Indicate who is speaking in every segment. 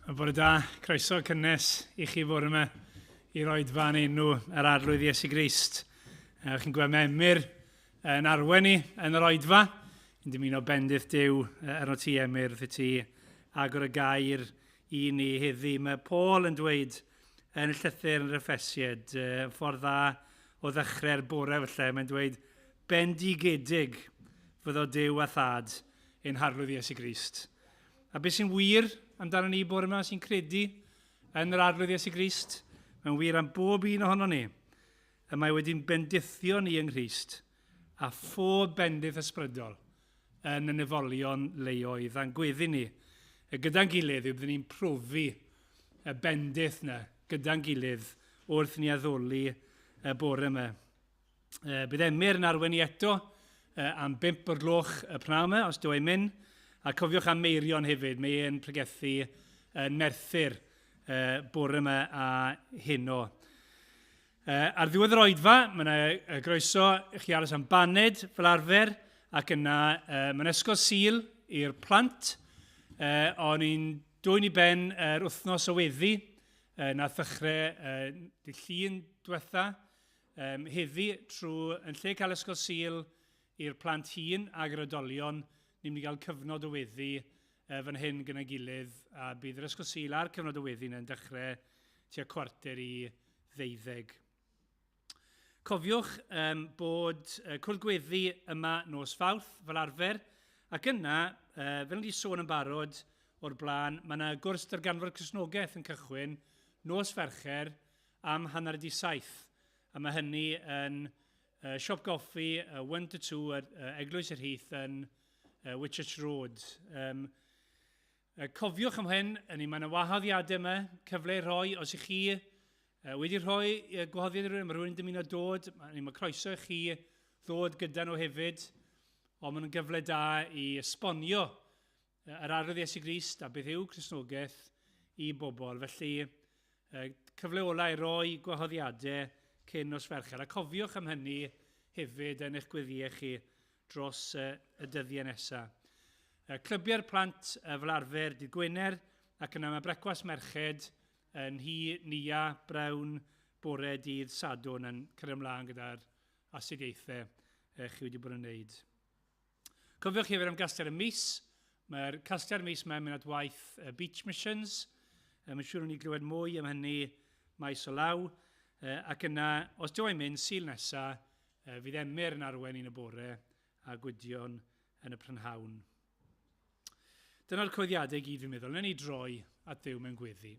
Speaker 1: Bore da, croeso cynnes i chi fod yma i roed fan enw yr arglwydd Iesu Grist. Chi'n gweld mae Emyr yn arwen ni yn yr oedfa. Yn dymuno bendith Duw arno ti Emyr, fy ti agor y gair i ni heddi. Mae Paul yn dweud yn y llythyr yn yr Effesied, ffordd dda o ddechrau'r bore felly, mae'n dweud bendigedig fyddo Duw a Thad ein harglwydd Iesu Grist. A beth sy'n wir amdano ni bore yma sy'n credu yn yr arglwydd Iesu Grist, mae'n wir am bob un ohono ni. A mae wedi'n bendithio ni yng Nghrist a phob bendith ysbrydol yn y nefolion leoedd a'n gweddi ni. Gyda'n gilydd yw byddwn ni'n profi y bendith yna gyda'n gilydd wrth ni addoli y bore yma. Bydd Emyr yn arwen ni eto am 5 o'r gloch y pnawn yma, os dwi'n mynd. A cofiwch am Meirion hefyd, mae e'n pregethu yn Merthyr bore yma a heno. Ar ddiwedd yr oedfa, mae yna groeso i chi aros am baned fel arfer, ac yna mae'n ysgol sul i'r plant. O'n i'n dwy'n i ben yr wythnos o weddi, na ddechrau dy llun diwetha, heddi trwy yn lle cael ysgol sul i'r plant hun ag yr oedolion, ni'n mynd i gael cyfnod o weddi fan hyn gyda'i gilydd, a bydd yr ysgol sul a'r cyfnod o weddi yn dechrau tua 11:45. Cofiwch bod cwrdd gweddi yma nos Fawrth fel arfer, ac yna, fel ni sôn yn barod o'r blaen, mae yna gwrs darganfod Cristnogaeth yn cychwyn nos Fercher am 6:30, a mae hynny yn siop goffi 1 to 2 Eglwys yr Heath yn Whitchurch Road. Cofiwch am hyn, mae yna wahoddiadau yma, cyfle i roi, os ych chi wedi rhoi gwahoddiad i rhywun, mae rhywun yn dymuno dod, mae croeso i chi ddod gyda nhw hefyd, ond mae'n gyfle da i esbonio yr arglwydd Iesu Grist a beth yw Cristnogaeth i bobl. Felly, cyfle ola i roi gwahoddiadau cyn nos Fercher. A cofiwch am hynny hefyd yn eich gweddiau chi dros y dyddiau nesaf. Clybiau'r plant fel arfer dydd Gwener, ac yna mae brecwas merched yn nia brawn bore dydd Sadwn yn cyrraedd ymlaen gyda'r astudiaethau chi wedi bod yn wneud. Cofiwch hefyd am gastiau'r mis. Mae'r castiau'r mis mae'n mynd at waith Beach Missions. Mae'n siŵr o'n i glywed mwy am hynny maes o law. Ac yna, os dwi'n mynd sul nesaf, fydd Emyr yn arwen un y bore a Gwydion yn y prynhawn. Dyna'r coeddiadau gyd fi'n meddwl. Newn ni droi at Dduw mewn gweddi.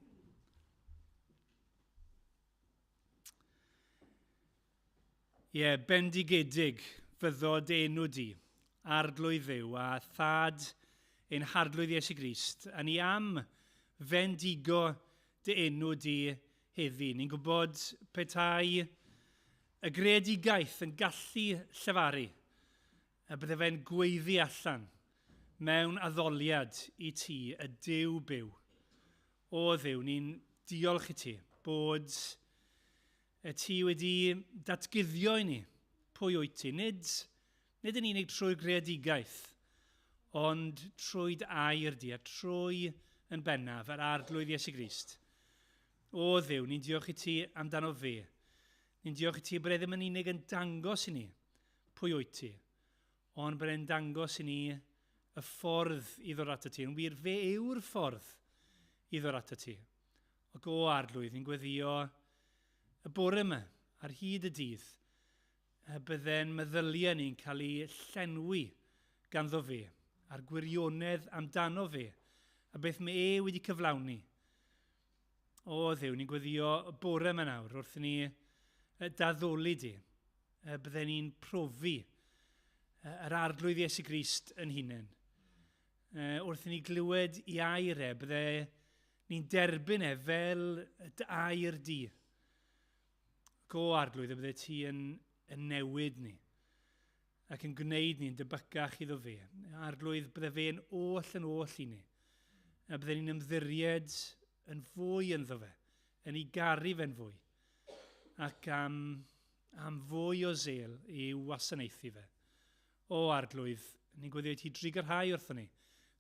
Speaker 1: Bendigedig fyddod enw di, arglwydd Dduw a Thad ein harglwydd Iesu Grist. A ni am fendigo dy enw di heddi. Ni'n gwybod petai y greadigaeth yn gallu llefaru, a bydde fe'n gweiddi allan mewn addoliad i ti, y Duw byw. O Dduw, ni'n diolch i ti bod ti wedi datguddio i ni pwy wyt ti. Nid yn unig trwy'r greadigaeth, ond trwy'r air di a trwy yn bennaf yr arglwydd Iesu Grist. O Dduw, ni'n diolch i ti amdano fe. Ni'n diolch i ti bod e ddim yn unig yn dangos i ni pwy wyt ti, ond bod e'n dangos i ni y ffordd i ddod ato ti. Yn wir, fe yw'r ffordd i ddod ato ti. Ac o arglwydd, ni'n gweddio y bore yma, ar hyd y dydd, bydde'n meddyliau ni'n cael ei llenwi ganddo fe, a'r gwirionedd amdano fe, a beth mae wedi cyflawni. O Dduw, ni'n gweddio y bore yma nawr, wrth ni daddoli di, bydden ni'n profi yr arglwydd Iesu Grist yn hunain. Wrth ni glywed i air bydde ni'n derbyn fel dy air di. Go arglwydd, bydde ti yn newid ni, ac yn gwneud ni'n debycach iddo fe. Arglwydd, bydde fe'n oll yn oll i ni. A bydde ni'n ymddiried yn fwy ynddo fe, yn ei garu fe'n fwy, ac am fwy o sêl i wasanaethu fe. O arglwydd, ni'n gweddio ti drig yr rhai wrthon ni.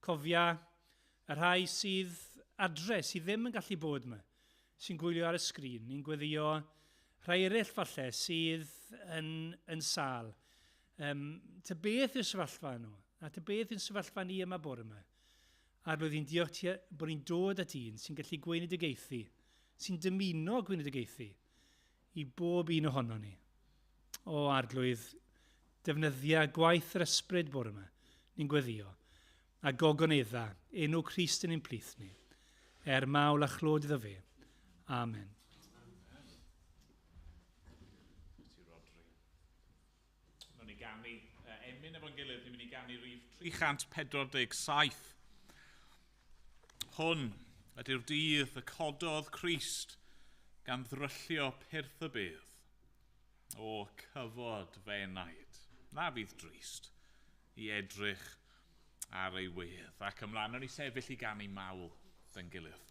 Speaker 1: Cofia y rhai sydd adre sydd ddim yn gallu bod yma, sy'n gwylio ar y sgrin, ni'n gweddio rhai eraill falle sydd yn sal. Ta beth yw'r sefyllfa nhw, a ta beth yw'r sefyllfa ni yma bore yma. A roedd hi'n diolch ti bod ni'n dod at un sy'n gallu gweinidogeithi, sy'n dymuno gweinidogeithi i bob un ohono ni. O arglwydd, defnyddia gwaith yr ysbryd bore yma, ni'n gweddio, a gogonedda, enw Crist yn ein plith ni, mawl a chlod iddo fe. Amen.
Speaker 2: Ni ganu emyn efo'n gilydd, ni'n mynd i ganu rhif 347. Hwn ydy'r dydd y cododd Crist gan ddryllio pyrth y bydd o cyfod fe enaid. Na fydd drist i edrych ar ei wedd. Ac ymlaen, o'n i sefyll i ganu mawl yn gilydd.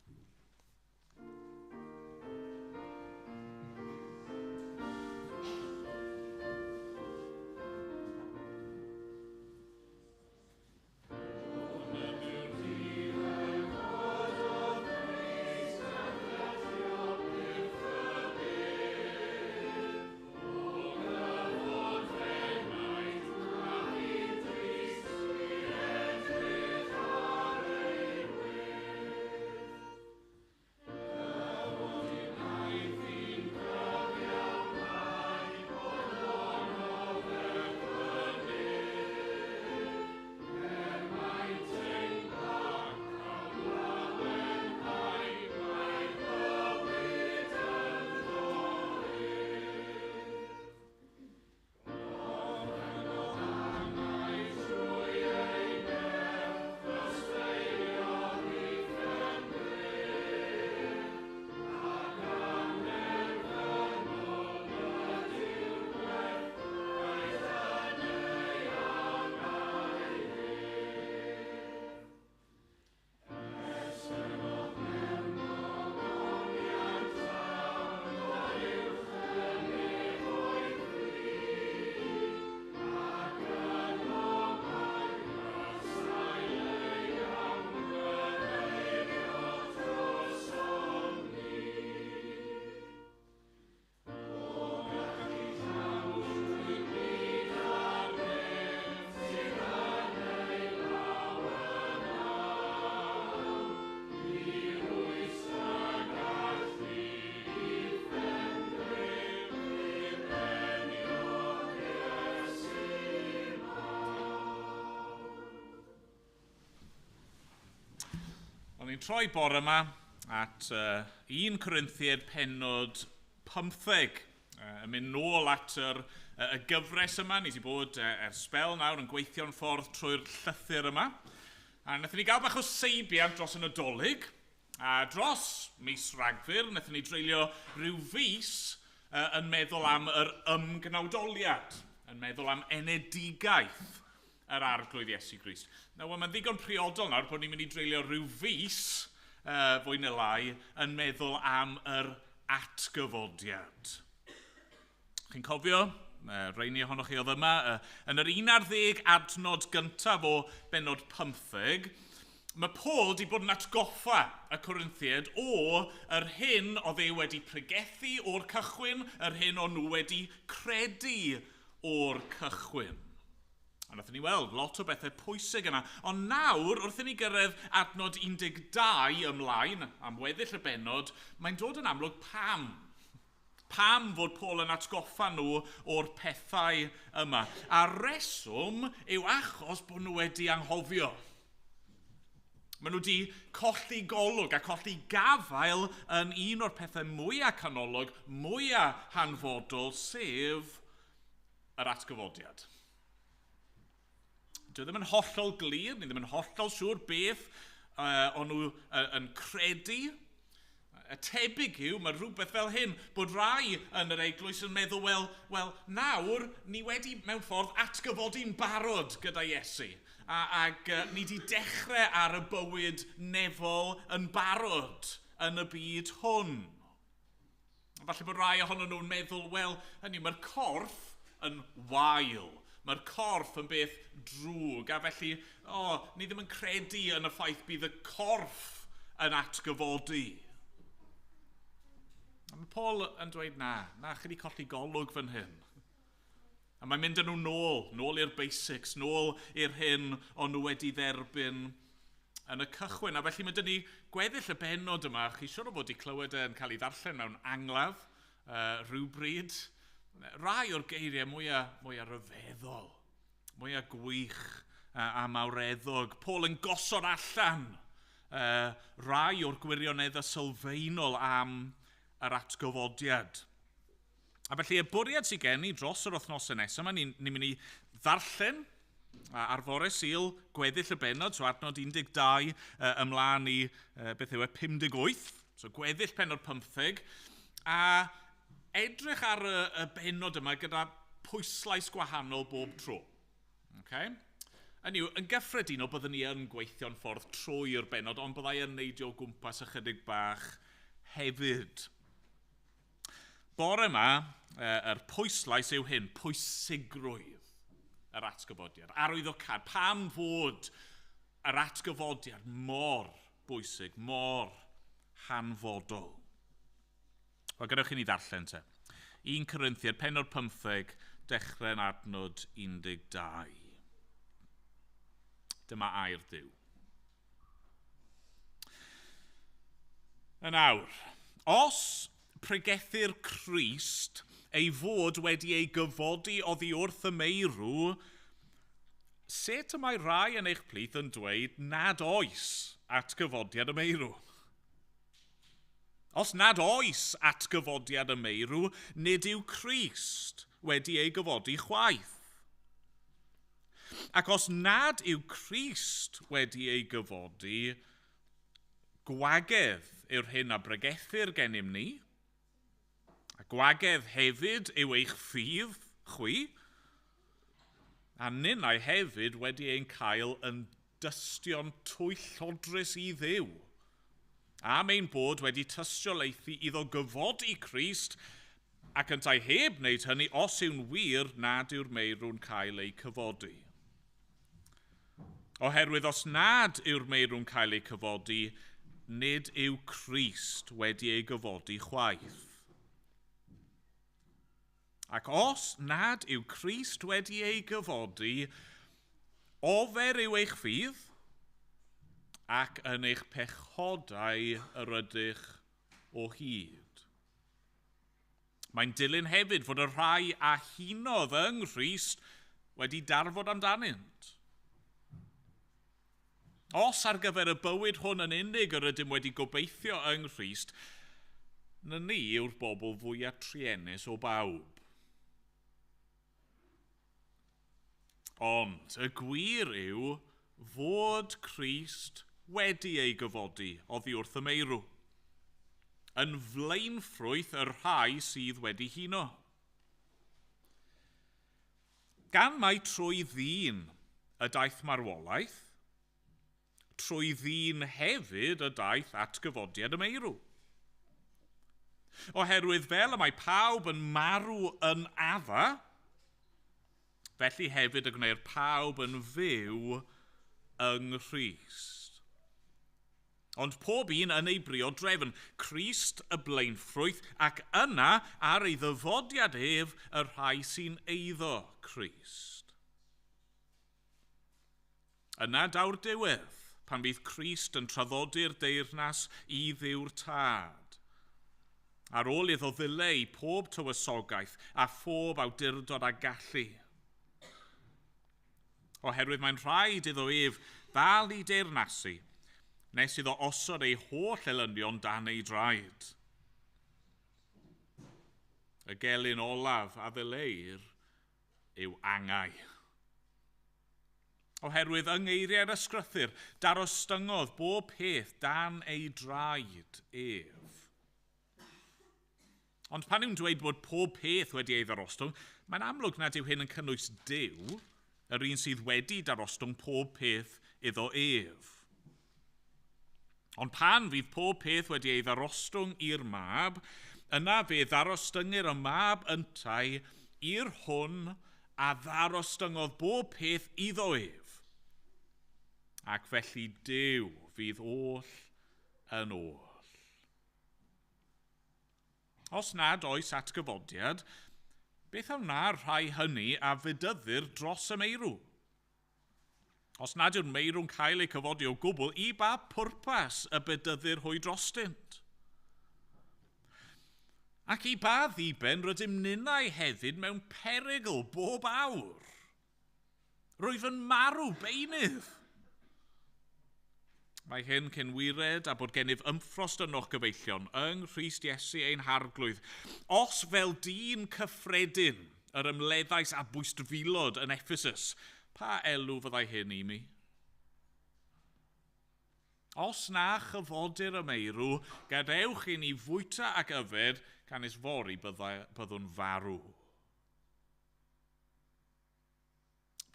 Speaker 2: O'n i'n troi bore yma at 1 Corinthiaid pennod 15. Yn mynd nôl at y gyfres yma. Ni wedi bod spel nawr yn gweithio'n ffordd trwy'r llythyr yma. A wnaethon ni gael bach o seibiant dros y Nadolig. A dros mis Rhagfyr, wnaethon ni dreulio rhyw fis yn meddwl am yr ymgnawdoliad. Yn meddwl am enedigaeth yr arglwydd Iesu Grist. Nawr, mae'n ddigon priodol nawr bod ni'n mynd i dreulio rhyw fis, fwy neu lai, yn meddwl am yr atgyfodiad. Chi'n cofio, rheini ohonoch chi oedd yma, yn yr 11 adnod gyntaf o bennod 15, mae Paul wedi bod yn atgoffa y Corinthiaid o yr hyn oedd e wedi pregethu o'r cychwyn, yr hyn o'n nhw wedi credu o'r cychwyn. A wnaethon ni weld lot o bethau pwysig yna. Ond nawr, wrth i ni gyrraedd adnod 12 ymlaen, am weddill y bennod, mae'n dod yn amlwg pam. Pam fod Paul yn atgoffa nhw o'r pethau yma. A reswm yw achos bod nhw wedi anghofio. Maen nhw wedi colli golwg a colli gafael yn un o'r pethau mwyaf canolog, mwyaf hanfodol, sef yr atgyfodiad. Dwi ddim yn hollol glir, ni ddim yn hollol siŵr beth o'n nhw yn credu. Y tebyg yw, mae rhywbeth fel hyn, bod rai yn yr eglwys yn meddwl, wel, nawr, ni wedi mewn ffordd atgyfodi'n barod gyda Iesu. Ac ni wedi dechrau ar y bywyd nefol yn barod yn y byd hwn. Falle bod rai ohonyn nhw'n meddwl, wel, hynny, mae'r corff yn wael. Mae'r corff yn beth drwg, a felly, ni ddim yn credu yn y ffaith bydd y corff yn atgyfodi. Mae Paul yn dweud na chi wedi colli golwg fan hyn. A mae'n mynd â nhw nôl i'r basics, nôl i'r hyn o'n nhw wedi dderbyn yn y cychwyn. A felly mae dyn ni gweddill y benod yma, chi siŵr o fod wedi clywed yn cael ei ddarllen mewn anglaf rhywbryd. Rai o'r geiriau mwyaf ryfeddol, mwyaf gwych a mawreddog. Paul yn gosod allan rai o'r gwirioneddau sylfaenol am yr atgyfodiad. A felly y bwriad sydd gen i dros yr wythnosau nesaf yma, ni'n mynd i ddarllen ar fore Sul gweddill y benod, so adnod 12 ymlaen i beth yw 58, so gweddill penod 15, a edrych ar y benod yma gyda pwyslais gwahanol bob tro. Okay? Yn gyffredinol byddwn ni yn gweithio'n ffordd trwy'r benod, ond byddai yn neidio o gwmpas ychydig bach hefyd. Bore yma, yr pwyslais yw hyn, pwysigrwydd yr atgyfodiad. Arwyddocad, pam fod yr atgyfodiad mor bwysig, mor hanfodol. Wel, gadewch i ni ddarllen te. 1 Corinthiaid, penod 15, dechrau'n adnod 12. Dyma air Duw. Yn awr, os pregethir Crist ei fod wedi ei gyfodi oddi wrth y meirw, sut y mae rai yn eich plith yn dweud nad oes atgyfodiad y meirw? Os nad oes atgyfodiad y meirw, nid yw Crist wedi ei gyfodi chwaith. Ac os nad yw Crist wedi ei gyfodi, gwagedd yw'r hyn a bregethir gennym ni, a gwagedd hefyd yw eich ffydd, chwi, a ninnau hefyd wedi ein cael yn dystion twyllodrus i Dduw. Am ein bod wedi tystiolaethu iddo gyfodi Crist, ac yn tai heb wneud hynny os yw'n wir nad yw'r meirw'n cael ei cyfodi. Oherwydd os nad yw'r meirw'n cael ei cyfodi, nid yw Crist wedi ei gyfodi chwaith. Ac os nad yw Crist wedi ei gyfodi, ofer yw eich ffydd, ac yn eich pechodau yr ydych o hyd. Mae'n dilyn hefyd fod y rhai a hunodd yng Nghrist wedi darfod amdanynt. Os ar gyfer y bywyd hwn yn unig yr ydym wedi gobeithio yng Nghrist, na ni yw'r bobl fwyaf triennus o bawb. Ond y gwir yw fod Crist wedi ei gyfodi oddi wrth y meirw, yn flaenffrwyth y rhai sydd wedi huno. Gan mai trwy ddyn y daeth marwolaeth, trwy ddyn hefyd y daeth atgyfodiad y meirw. Oherwydd fel y mae pawb yn marw yn adda, felly hefyd y gwneir pawb yn fyw yng Nghrist. Ond pob un yn ei brio drefn, Crist y blaenffrwyth, ac yna ar ei ddyfodiad ef y rhai sy'n eiddo Crist. Yna daw'r diwedd, pan bydd Crist yn traddodi'r deyrnas i Dduw'r Tad. Ar ôl iddo ddileu pob tywysogaeth a phob awdurdod a gallu. Oherwydd mae'n rhaid iddo ef ddal i deyrnasu, nes iddo osod ei holl elynion dan ei draed. Y gelyn olaf a ddileir yw angau. Oherwydd yng ngeiriau'r ysgrythur, darostyngodd bob peth dan ei draed ef. Ond pan yw'n dweud bod pob peth wedi ei ddarostwng, mae'n amlwg nad yw hyn yn cynnwys Duw, yr un sydd wedi darostwng pob peth iddo ef. Ond pan fydd pob peth wedi ei ddarostwng i'r mab, yna fe ddarostyngu'r y mab yntai i'r hwn a ddarostyngodd bob peth iddo ef. Ac felly Duw fydd oll yn ôl. Os nad oes atgyfodiad, beth am na'r rhai hynny a fydyddir dros y meirw? Os nad yw'r meirw'n cael ei cyfodi o gwbl, i ba pwrpas y bydyddir hwy drostynt? Ac i ba ddiben rydym ninnau hefyd mewn perygl bob awr? Rwyf yn marw beinydd. Mae hyn cyn wired a bod gennyf ymffrost ynoch gyfeillion yng Nghrist Iesu ein harglwydd. Os fel dyn cyffredin yr ymleddais a bwystfilod yn Ephesus, pa elw fyddai hyn i mi? Os na chyfodir y meirw, gadewch i ni fwyta ac yfed gan isfori byddwn farw.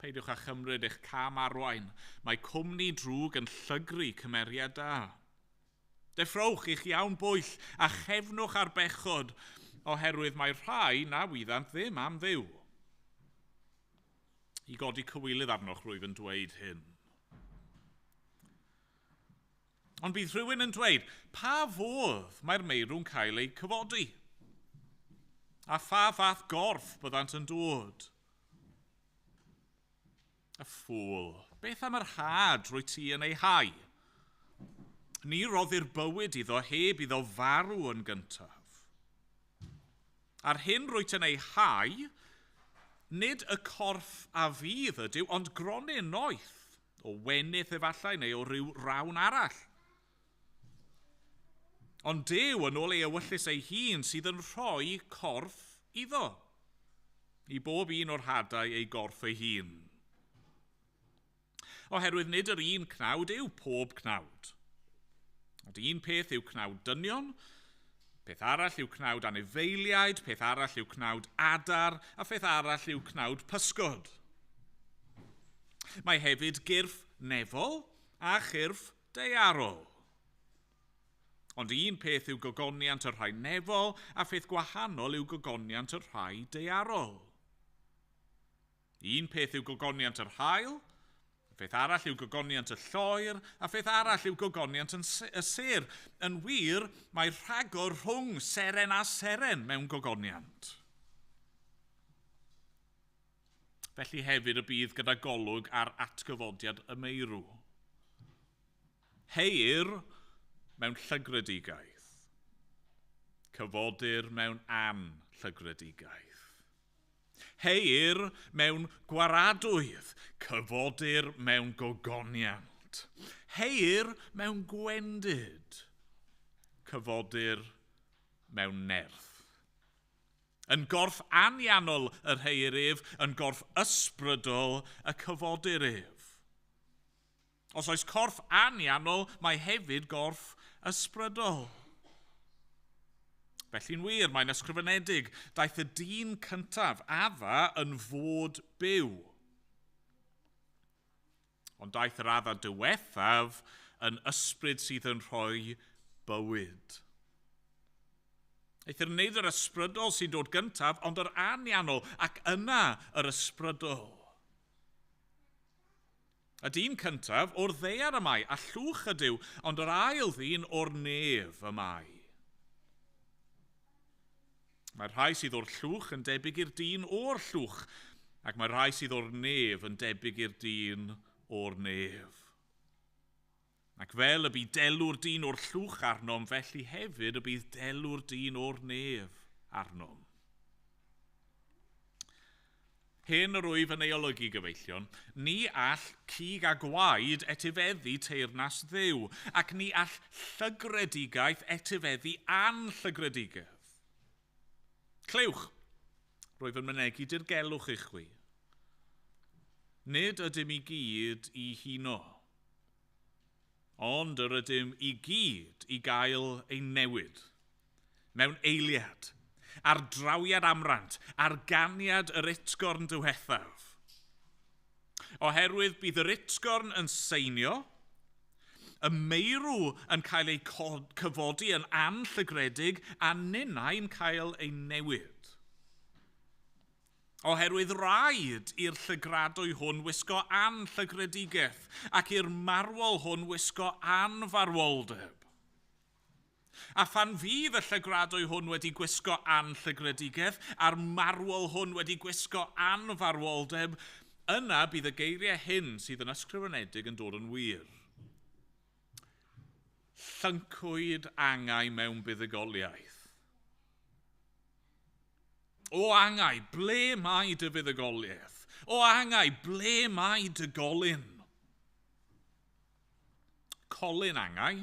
Speaker 2: Peidiwch â chymryd eich cam arwain, mae cwmni drwg yn llygru cymeriad da. Deffrowch eich iawn bwyll a chefnwch ar bechod, oherwydd mae rhai na wyddant ddim am ddiw. I godi cywilydd arnoch rwyf yn dweud hyn. Ond bydd rhywun yn dweud, pa fodd mae'r meirw'n cael ei cyfodi? A pha fath gorff byddant yn dod? Y ffwl, beth am yr had rwy ti yn ei hau? Ni roddi'r bywyd iddo heb iddo farw yn gyntaf. Ar hyn rwy ti'n ei hau, nid y corff a fydd ydyw, ond gronyn noeth, o wenydd efallai neu o ryw rawn arall. Ond Duw yn ôl ei ewyllus ei hun sydd yn rhoi corff iddo, i bob un o'r hadau ei gorff ei hun. Oherwydd nid yr un cnawd yw pob cnawd. Ond un peth yw cnawd dynion, peth arall yw cnawd anifeiliaid, peth arall yw cnawd adar, a peth arall yw cnawd pysgod. Mae hefyd gyrff nefol a chyrff daearol. Ond un peth yw gogoniant yr rhai nefol, a pheth gwahanol yw gogoniant yr rhai daearol. Un peth yw gogoniant yr haul, peth arall yw gogoniant y lloer, a peth arall yw gogoniant y ser. Yn wir, mae rhagor rhwng seren a seren mewn gogoniant. Felly hefyd y bydd gyda golwg ar atgyfodiad y meirw. Heir mewn llygredigaeth. Cyfodir mewn anllygredigaeth. Heir mewn gwaradwydd, cyfodir mewn gogoniant. Heir mewn gwendid, cyfodir mewn nerth. Yn gorff aniannol yr heir ef, yn gorff ysbrydol y cyfodir ef. Os oes corff aniannol, mae hefyd gorff ysbrydol. Felly'n wir, mae'n ysgrifenedig, daeth y dyn cyntaf adda yn fod byw. Ond daeth yr adda diwethaf yn ysbryd sydd yn rhoi bywyd. Eithir wneud yr ysbrydol sy'n dod gyntaf, ond yr aniannol, ac yna yr ysbrydol. Y dyn cyntaf o'r ddaear y mae, a llwch ydyw, ond yr ail ddyn o'r nef y mae. Mae'r rhai sydd o'r llwch yn debyg i'r dyn o'r llwch, ac mae'r rhai sydd o'r nef yn debyg i'r dyn o'r nef. Ac fel y bydd delw'r dyn o'r llwch arnom, felly hefyd y bydd delw'r dyn o'r nef arnom. Hyn yr wyf yn ei olygu gyfeillion, ni all cig a gwaed etifeddu teyrnas dduw, ac ni all llygredigaeth etifeddu anllygredigaeth. Clywch, rwyf yn mynegu dirgelwch i chwi. Nid ydym i gyd i huno, ond yr ydym i gyd i gael ein newid, mewn eiliad, ar drawiad amrant, ar ganiad yr utgorn diwethaf. Oherwydd bydd yr utgorn yn seinio, y meirw yn cael ei cyfodi yn anllygredig a ninnau'n cael ei newid. Oherwydd rhaid i'r llygradwy hwn wisgo anllygredigaeth ac i'r marwol hwn wisgo anfarwoldeb. A phan fydd y llygradwy hwn wedi gwisgo anllygredigaeth, a'r marwol hwn wedi gwisgo anfarwoldeb, yna bydd y geiriau hyn sydd yn ysgrifenedig yn dod yn wir. Llyncwyd angau mewn buddugoliaeth. O angau, ble mae dy fuddugoliaeth? O angau, ble mae dy golyn? Colyn angau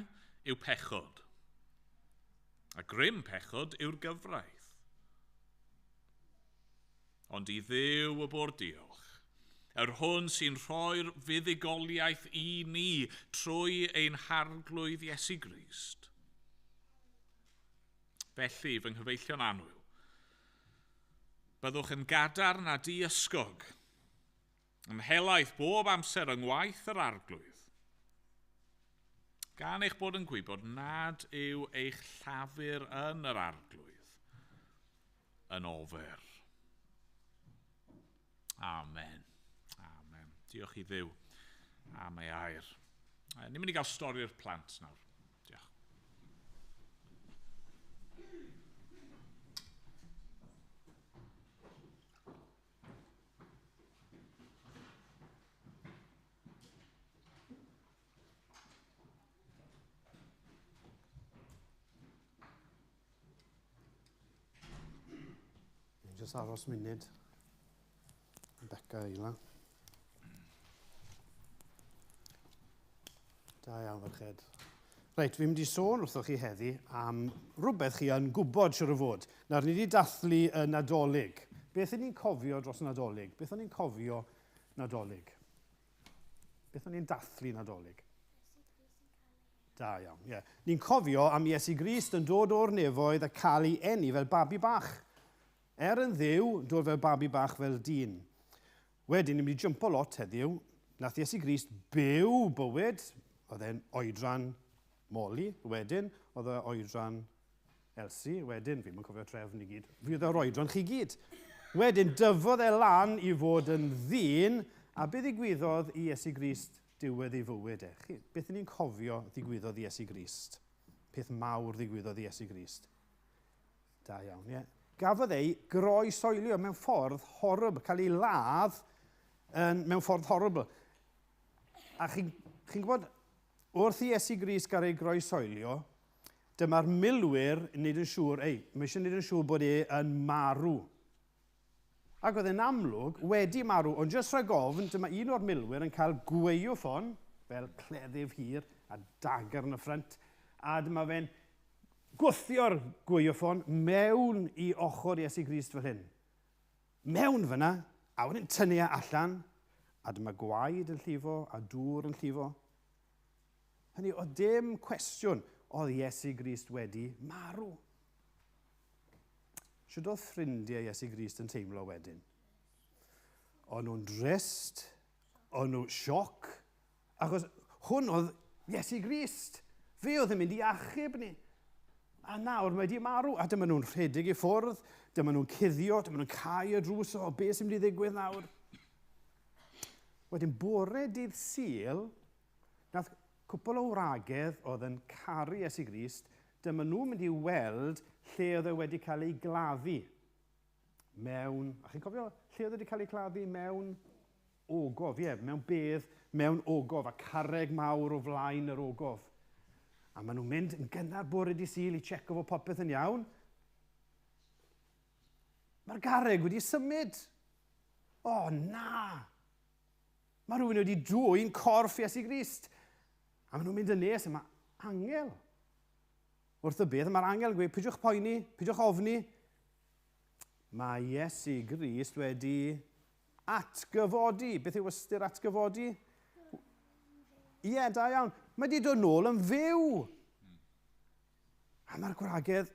Speaker 2: yw pechod, a grym pechod yw'r gyfraith. Ond i Dduw y bor diolch, yr hwn sy'n rhoi'r fuddugoliaeth i ni trwy ein harglwydd Iesu Grist. Felly, fy nghyfeillion annwyl, byddwch yn gadarn a diysgog, yn helaeth bob amser yng ngwaith yr arglwydd, gan eich bod yn gwybod nad yw eich llafur yn yr arglwydd yn ofer. Amen. Amen. Diolch i Dduw am ei air. Ni'n mynd i gael stori'r plant nawr. Diolch.
Speaker 3: Jyst aros munud. Beca eila. Da iawn, ferched. Reit, fi'n mynd i sôn wrthoch chi heddi am rhywbeth chi yn gwybod siwr o fod. Nawr, ni wedi dathlu y Nadolig. Beth yn ni'n cofio dros Nadolig? Beth o'n ni'n cofio Nadolig? Beth o'n ni'n dathlu Nadolig? Da iawn, ie. Ni'n cofio am Iesu Grist yn dod o'r nefoedd a cael ei eni fel babi bach. Yn Dduw, dod fel babi bach fel dyn. Wedyn, ni'n mynd i jympo lot heddiw. Nath Iesu Grist byw bywyd. Oedd e'n oedran Moli. Wedyn, oedd e oedran Elsi. Wedyn, fi'n cofio trefn i gyd. Fydd o'r oedran chi gyd. Wedyn, dyfodd e lan i fod yn ddyn. A beth ddigwyddodd i Iesu Grist diwedd ei fywyd e? Beth ni'n cofio ddigwyddodd i Iesu Grist? Peth mawr ddigwyddodd i Iesu Grist? Da iawn, ie. Gafodd ei groesoelio mewn ffordd horrible, cael ei ladd mewn ffordd horrible. A chi'n gwybod, wrth i Iesu Grist gael ei groesoelio, dyma'r milwyr yn neud yn siŵr, mae eisiau neud yn siŵr bod e'n marw. Ac oedd e'n amlwg wedi marw, ond jyst rhag ofn, dyma un o'r milwyr yn cael gwaeoffon, fel cleddyf hir a dagger yn y ffrant, a dyma fe'n gwthio'r gwaeoffon mewn i ochr Iesu Grist fel hyn. Mewn fyna, a wedyn tynnu allan, a dyma gwaed yn llifo, a dŵr yn llifo. Hynny, o dim cwestiwn, oedd Iesu Grist wedi marw. Sut oedd ffrindiau Iesu Grist yn teimlo wedyn? O'n nhw'n drist, o'n nhw'n sioc, achos hwn oedd Iesu Grist. Fe oedd yn mynd i achub ni. A nawr mae wedi marw, a dyma nhw'n rhedeg i ffwrdd, dyma nhw'n cuddio, dyma nhw'n cau y drws o beth sy'n mynd i ddigwydd nawr. Wedyn bore dydd Sul, nath cwpl o wragedd oedd yn caru Iesu Grist, dyma nhw'n mynd i weld lle oedd e wedi cael ei gladdu mewn, a chi'n cofio lle oedd e wedi cael ei gladdu mewn ogof, mewn bedd, mewn ogof, a carreg mawr o flaen yr ogof. A maen nhw'n mynd yn gynnar bore dydd Sul i tseco fod popeth yn iawn. Mae'r garreg wedi symud. O, na! Mae rhywun wedi dwy'n corff Iesu Grist. A maen nhw'n mynd yn nes, a mae angel. Wrth y beth, mae'r angel yn gweud, pidwch poeni, pidwch ofni. Mae Iesu Grist wedi atgyfodi. Beth yw ystyr atgyfodi? Ie, da iawn. Mae wedi dod nôl yn fyw. A mae'r gwragedd,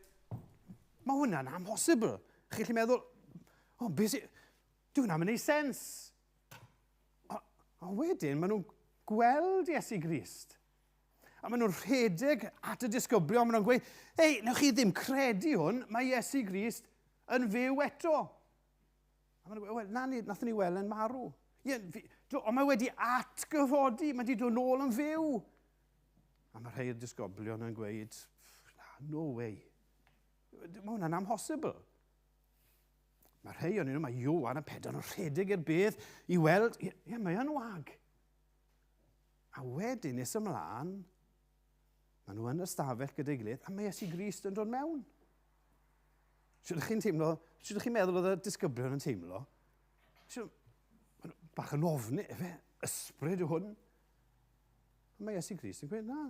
Speaker 3: mae hwnna'n amhosibl. Chi'n gallu meddwl, beth sy'n, dwi'n hwnna'n ei sens. A wedyn, maen nhw'n gweld Iesu Grist. A maen nhw'n rhedeg at y disgyblion, maen nhw'n gweud, newch chi ddim credu hwn, mae Iesu Grist yn fyw eto. A maen nhw'n gweud, na, nathon ni weld yn marw. Ond mae wedi atgyfodi, mae wedi dod nôl yn fyw. A mae rhai o'r disgyblion yn gweud, no way. Mae hwnna'n amhosibl. Mae rhai o'n nhw, mae Ioan a Pedr yn rhedeg i'r bedd i weld, mae yn wag. A wedyn nes ymlaen, maen nhw yn y stafell gyda'i gilydd, a mae Iesu Grist yn dod mewn. Sydych chi'n teimlo, sydych chi'n meddwl oedd y disgyblion yn teimlo? Bach yn ofni, ysbryd yw hwn. Mae Iesu Grist yn gweud, na,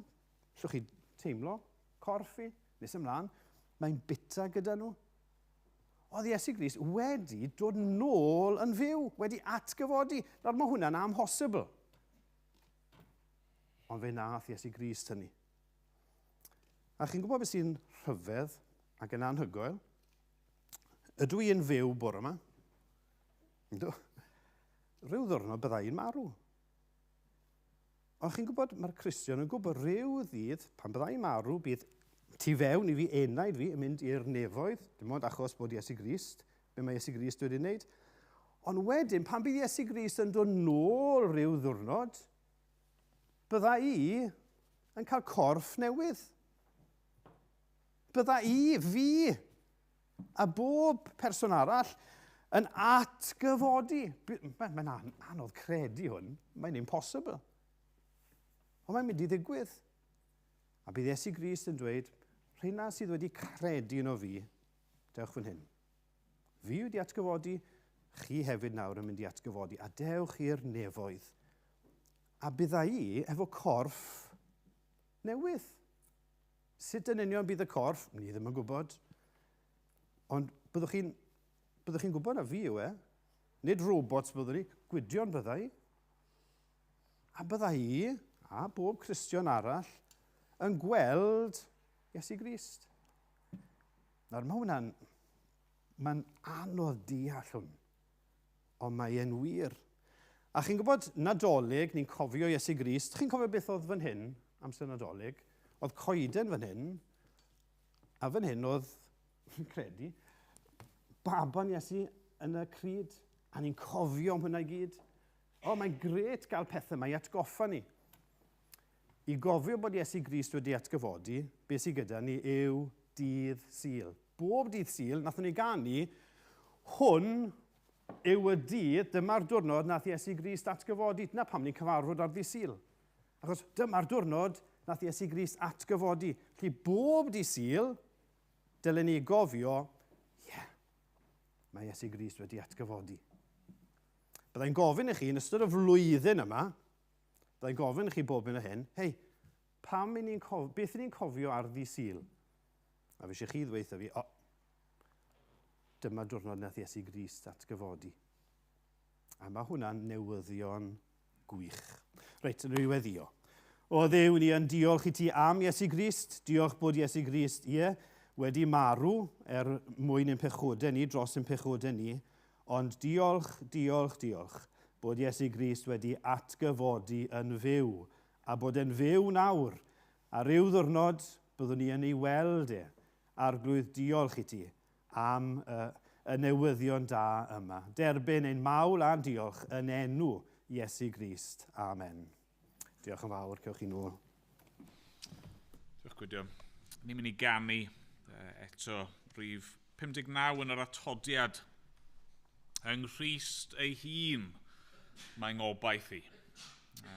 Speaker 3: sydych chi'n teimlo, corff i, nes ymlaen, mae'n bita gyda nhw. Oedd Iesu Grist wedi dod nôl yn fyw, wedi atgyfodi. Nawr mae hwnna'n amhosibl. Ond fe nath Iesu Grist hynny. A chi'n gwybod beth sy'n rhyfedd ac yn anhygoel? Ydw i'n fyw bore yma? Rhyw ddwrnod byddai'n marw. Ond chi'n gwybod, mae'r Cristion yn gwybod rhyw ddydd, pan byddai'n marw, bydd tu fewn i fi enaid fi yn mynd i'r nefoedd, dim ond achos bod Iesu Grist, be mae Iesu Grist wedi wneud. Ond wedyn, pan bydd Iesu Grist yn dod nôl rhyw ddwrnod, bydda i yn cael corff newydd. Bydda i, fi, a bob person arall yn atgyfodi. Mae'n anodd credu hwn, mae'n impossible. Ond mae'n mynd i ddigwydd. A bydd Iesu Grist yn dweud, rheina sydd wedi credu yno fi, dewch fan hyn. Fi wedi atgyfodi, chi hefyd nawr yn mynd i atgyfodi, a dewch i'r nefoedd. A bydda i efo corff newydd. Sut yn union bydd y corff? Ni ddim yn gwybod. Ond byddwch chi'n gwybod na fi yw e. Nid robots byddwn ni, gwydion bydda i. A bydda i, a bob Cristion arall, yn gweld Iesu Grist. Nawr mae hwnna'n, mae'n anodd deall hwn, ond mae e'n wir. A chi'n gwybod, Nadolig, ni'n cofio Iesu Grist. Chi'n cofio beth oedd fan hyn, amser Nadolig? Oedd coeden fan hyn, a fan hyn oedd, fi'n credu, baban Iesu yn y cryd, a ni'n cofio am hwnna i gyd. Mae'n gret gael pethau mae i atgoffa ni. I gofio bod Iesu Grist wedi atgyfodi, beth sydd gyda ni yw dydd Sul. Bob dydd Sul, nathon ni ganu, hwn yw y dydd, dyma'r diwrnod nath Iesu Grist atgyfodi. Dyna pam ni'n cyfarfod ar dydd Sul. Achos dyma'r diwrnod nath Iesu Grist atgyfodi. Felly bob dydd Sul, dylen ni gofio, mae Iesu Grist wedi atgyfodi. Byddai'n gofyn i chi yn ystod y flwyddyn yma, byddai'n gofyn i chi bob yn y hyn, hei, beth ni'n cofio ar ddydd Sul? A fe eisiau chi ddweud fi, dyma diwrnod nath Iesu Grist atgyfodi. A mae hwnna'n newyddion gwych. Reit, yn rhyweddio. O Dduw, ni yn diolch i ti am Iesu Grist. Diolch bod Iesu Grist, wedi marw mwyn ein pechodau ni, dros ein pechodau ni. Ond diolch, diolch, diolch bod Iesu Grist wedi atgyfodi yn fyw, a bod e'n fyw nawr. A ryw ddwrnod byddwn ni yn ei weld arglwydd diolch i ti am y newyddion da yma. Derbyn ein mawl a diolch yn enw Iesu Grist. Amen. Diolch yn fawr, cewch chi nôl.
Speaker 2: Diolch Gwydio. Ni'n mynd i ganu eto rhif 59 yn yr atodiad. Yng Nghrist ei hun mae'n ngobaith i.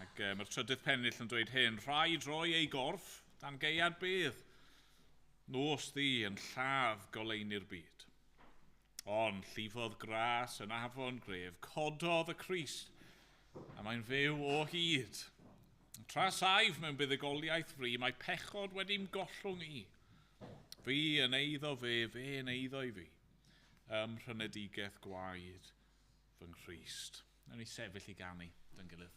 Speaker 2: Ac mae'r trydydd pennill yn dweud hyn, rhai droi ei gorff dan geiad bedd. Nos ddi yn lladd goleini'r byd. Ond llifodd gras yn afon gref, cododd y Crist, a mae'n fyw o hyd. Tra saif mewn buddugoliaeth fri, mae pechod wedi'n gollwng i. Fi yn eiddo fe yn eiddo i fi. Rhynedigaeth gwaed fy Nghrist. Nawn ni sefyll i ganu, dyn gilydd.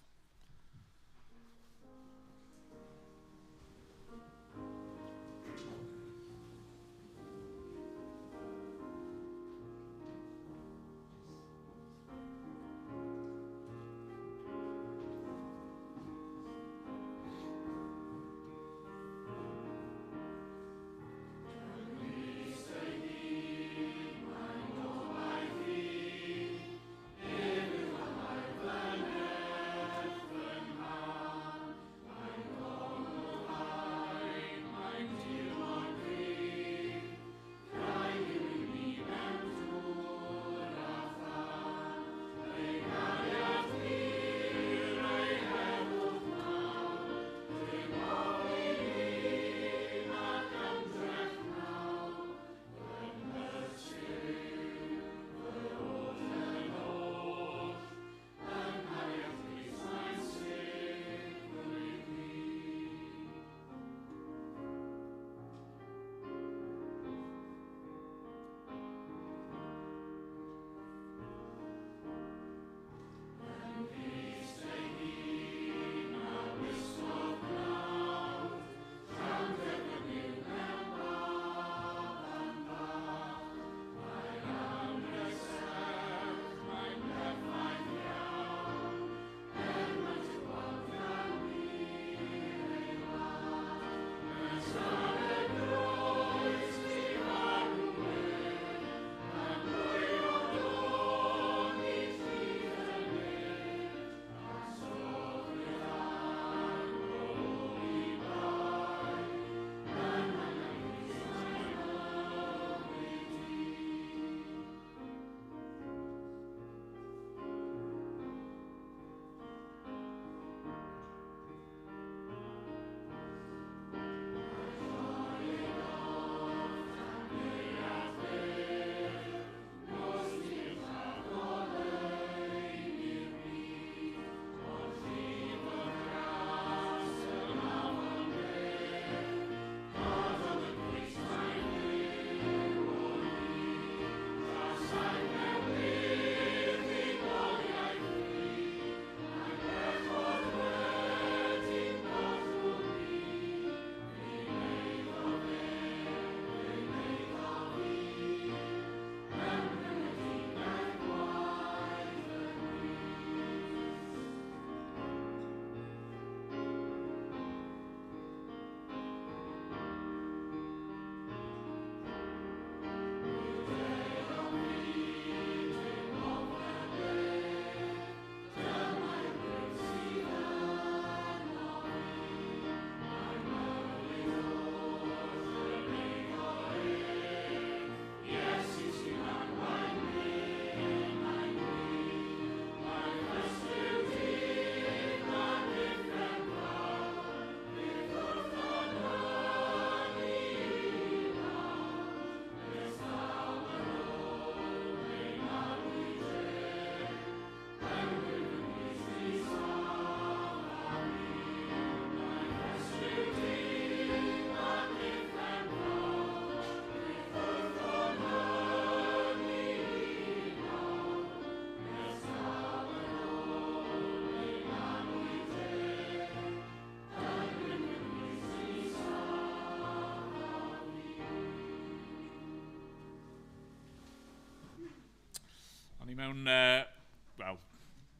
Speaker 2: O'n i mewn,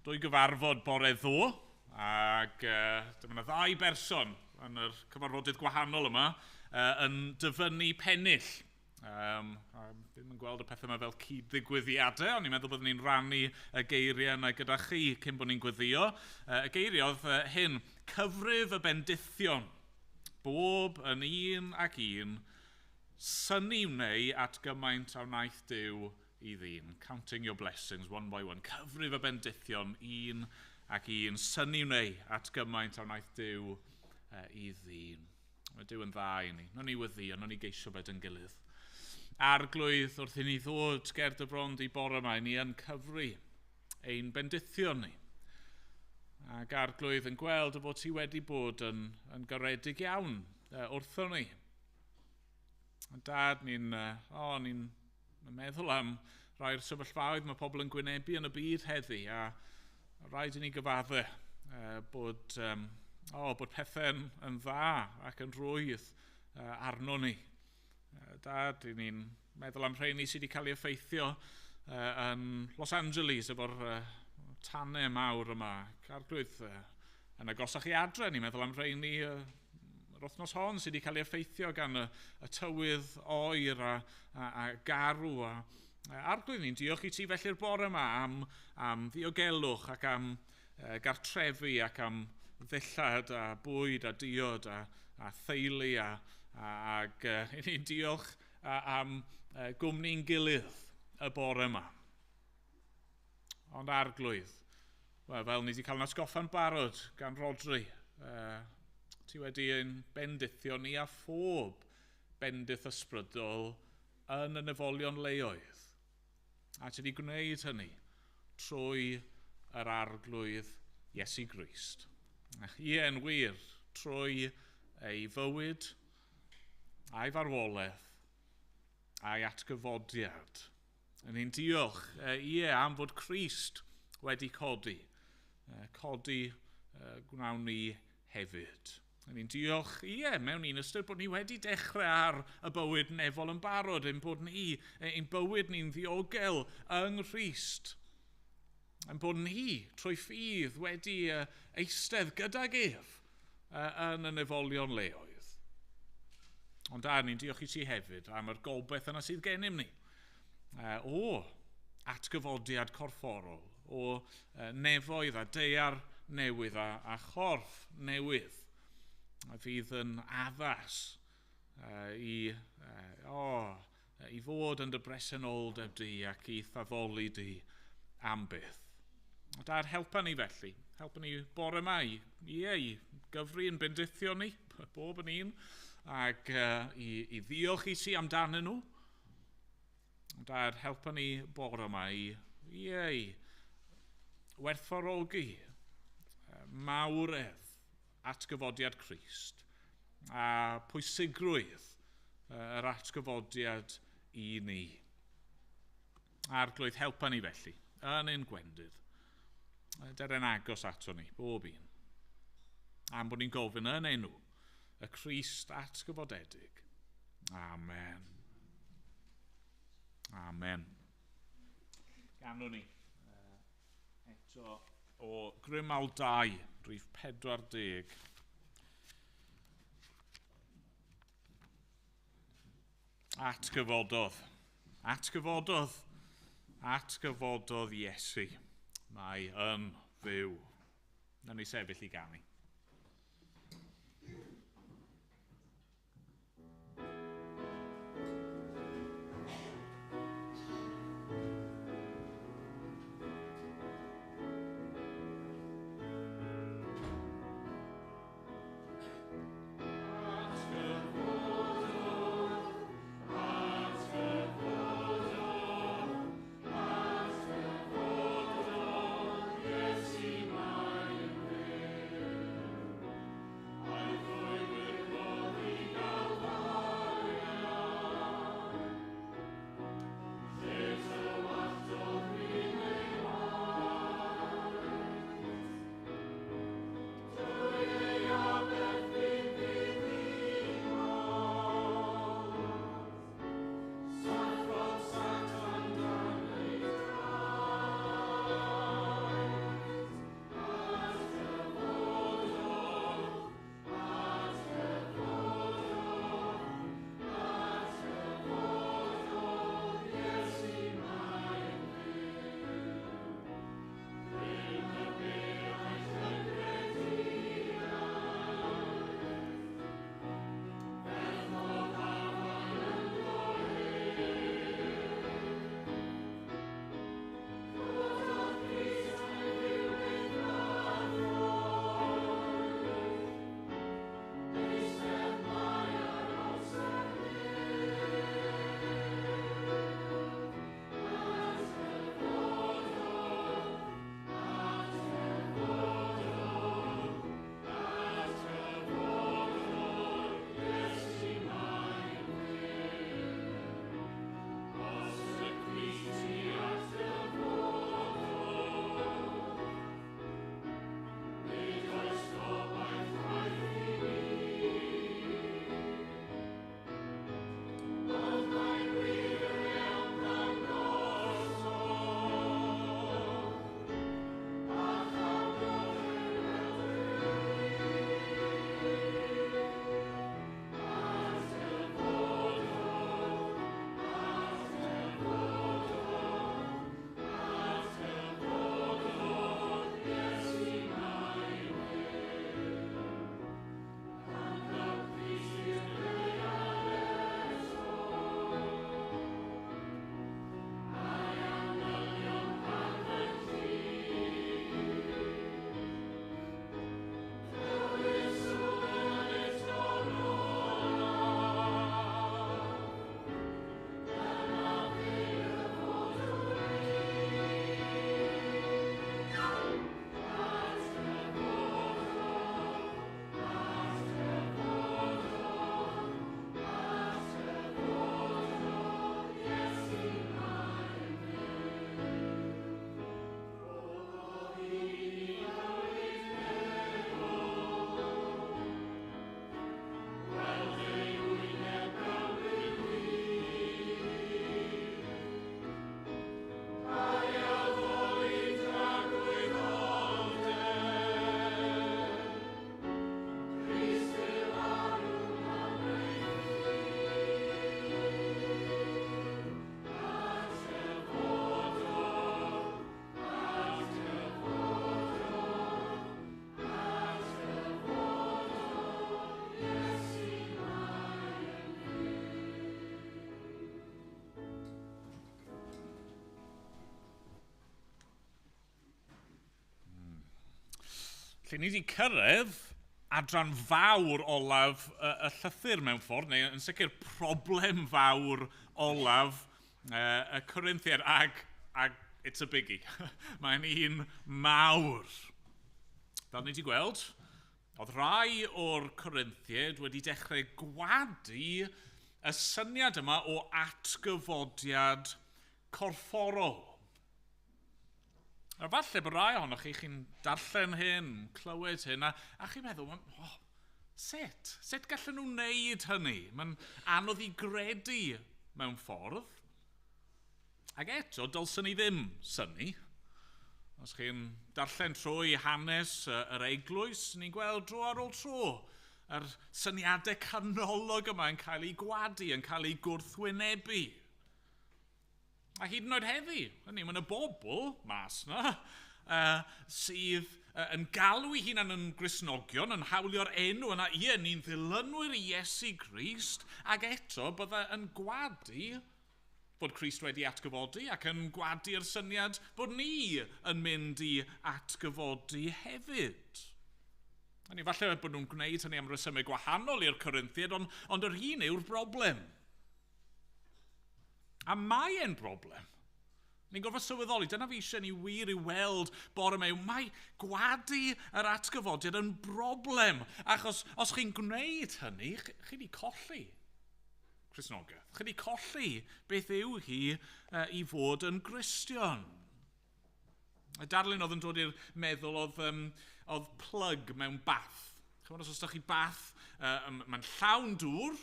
Speaker 2: dwy gyfarfod bore ddo, ac dyma yna 2 berson yn yr cyfarfodydd gwahanol yma yn dyfynnu pennill. Ddim yn gweld y pethau yma fel cyd-ddigwyddiadau, ond i'n meddwl byddwn ni'n rannu y geiriau yna gyda chi cyn bod ni'n gweddio. Y geiriau oedd hyn, cyfrif y bendithion, bob yn un ac un, synnu wneu at gymaint a wnaeth Duw i ddyn. Counting your blessings one by one. Cyfrif y bendithion, un ac un, synnu wneu at gymaint a wnaeth Duw i ddyn. Mae Duw yn dda i ni. Nhw'n ni weddio, nhw'n ni geisio bed yn gilydd. Arglwydd wrth i ni ddod ger dy bron di bore yma, ni yn cyfru ein bendithion ni. Ac arglwydd yn gweld y fod ti wedi bod yn garedig iawn wrtho ni. Dad, ni'n meddwl am rhai'r sefyllfaoedd mae pobl yn gwynebu yn y byd heddi, a rhaid i ni gyfadde bod pethau yn dda ac yn rwydd arno ni. Dad, ni'n meddwl am rheini sydd wedi cael ei effeithio yn Los Angeles efo'r tanau mawr yma. Arglwydd yn agosach i adre, ni'n meddwl am rheini yr wythnos hon sydd wedi cael ei effeithio gan y tywydd oer a garw. Arglwydd, ni'n diolch i ti felly'r bore yma am ddiogelwch ac am gartrefi ac am ddillad a bwyd a diod a theulu ac ni'n diolch am gwmni'n gilydd y bore yma. Ond arglwydd, fel ni wedi cael yn atgoffa'n barod gan Rodri, ti wedi ein bendithio ni a phob bendith ysbrydol yn y nefolion leoedd. A ti wedi gwneud hynny trwy yr arglwydd Iesu Grist. Yn wir, trwy ei fywyd, a'i farwolaeth, a'i atgyfodiad. Yn ein diolch, am fod Crist wedi codi. Codi gwnawn ni hefyd. Yn ein diolch, mewn un ystyr bod ni wedi dechrau ar y bywyd nefol yn barod, ein bod ein bywyd ni'n ddiogel yng Nghrist. Ein bod ni, trwy ffydd, wedi eistedd gydag ef yn y nefolion leoedd. Ond ni'n diolch i ti hefyd am yr gobaith yna sydd gennym ni. O atgyfodiad corfforol, o nefoedd a deiar newydd a chorff newydd. A fydd yn addas i fod yn dy bresenoldeb di ac i thaddoli di am byth. Dad, helpa ni felly. Helpa ni bore yma i gyfru yn bendithio ni, bob yn un, ac i ddiolch i ti amdanyn nhw. Dad, helpa ni bore yma i werthfawrogi mawredd atgyfodiad Crist a pwysigrwydd yr atgyfodiad i ni. Arglwydd, helpa ni felly yn ein gwendydd. Deren agos ato ni, bob un. Am bod ni'n gofyn yn enw y Crist atgyfodedig. Amen. Amen. Ganwn ni eto o Grymawd 2, rhif 40. Atgyfododd Iesu. Mae yn fyw. Na ni sefyll i ganu. lle ni wedi cyrraedd adran fawr olaf y llythyr mewn ffordd, neu yn sicr problem fawr olaf y Corinthiaid, ag it's a biggie. Mae'n un mawr. Fel ni wedi gweld, oedd rai o'r Corinthiaid wedi dechrau gwadu y syniad yma o atgyfodiad corfforol. A falle bod rai ohonoch chi'n darllen hyn, clywed hyn, a chi'n meddwl, sut gallen nhw wneud hynny? Mae'n anodd i gredu mewn ffordd. Ac eto, dylsyn ni ddim syni. Os chi'n darllen trwy hanes yr eglwys, ni'n gweld dro ar ôl tro. Yr syniadau canolog yma yn cael ei gwadu, yn cael ei gwrthwynebu. A hyd yn oed heddi, hynny, mae'n y bobl mas na, sydd yn galw ei hunan yn Gristnogion, yn hawlio'r enw yna, ni'n ddilynwyr i Iesu Grist, ac eto bydda yn gwadu bod Crist wedi atgyfodi, ac yn gwadu'r syniad bod ni yn mynd i atgyfodi hefyd. Hynny, falle bod nhw'n gwneud hynny am resymau gwahanol i'r Corinthiaid, ond yr un yw'r broblem. A mae e'n broblem. Ni'n gorfod sylweddoli, dyna fi eisiau ni wir i weld bore mewn, mae gwadu yr atgyfodiad yn broblem. Achos os chi'n gwneud hynny, chi wedi colli Cristnogaeth. Chi wedi colli beth yw hi i fod yn Gristion. Y darlun oedd yn dod i'r meddwl oedd plug mewn bath. Chymod, os ydych chi bath, mae'n llawn dŵr,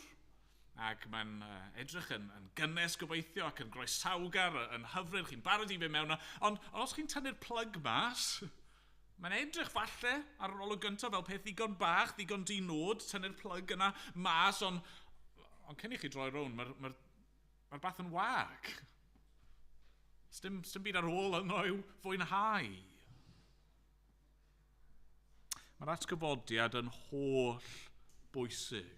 Speaker 2: ac mae'n edrych yn gynnes gobeithio ac yn groesawgar, yn hyfryd, chi'n barod i fe mewn. Ond os chi'n tynnu'r plug mas, mae'n edrych falle ar ôl o gyntaf fel peth ddigon bach, ddigon dinod, tynnu'r plug yna mas, ond cyn i chi droi rown, mae'r bath yn wag. Sdim byd ar ôl yno i'w fwynhau. Mae'r atgyfodiad yn holl bwysig.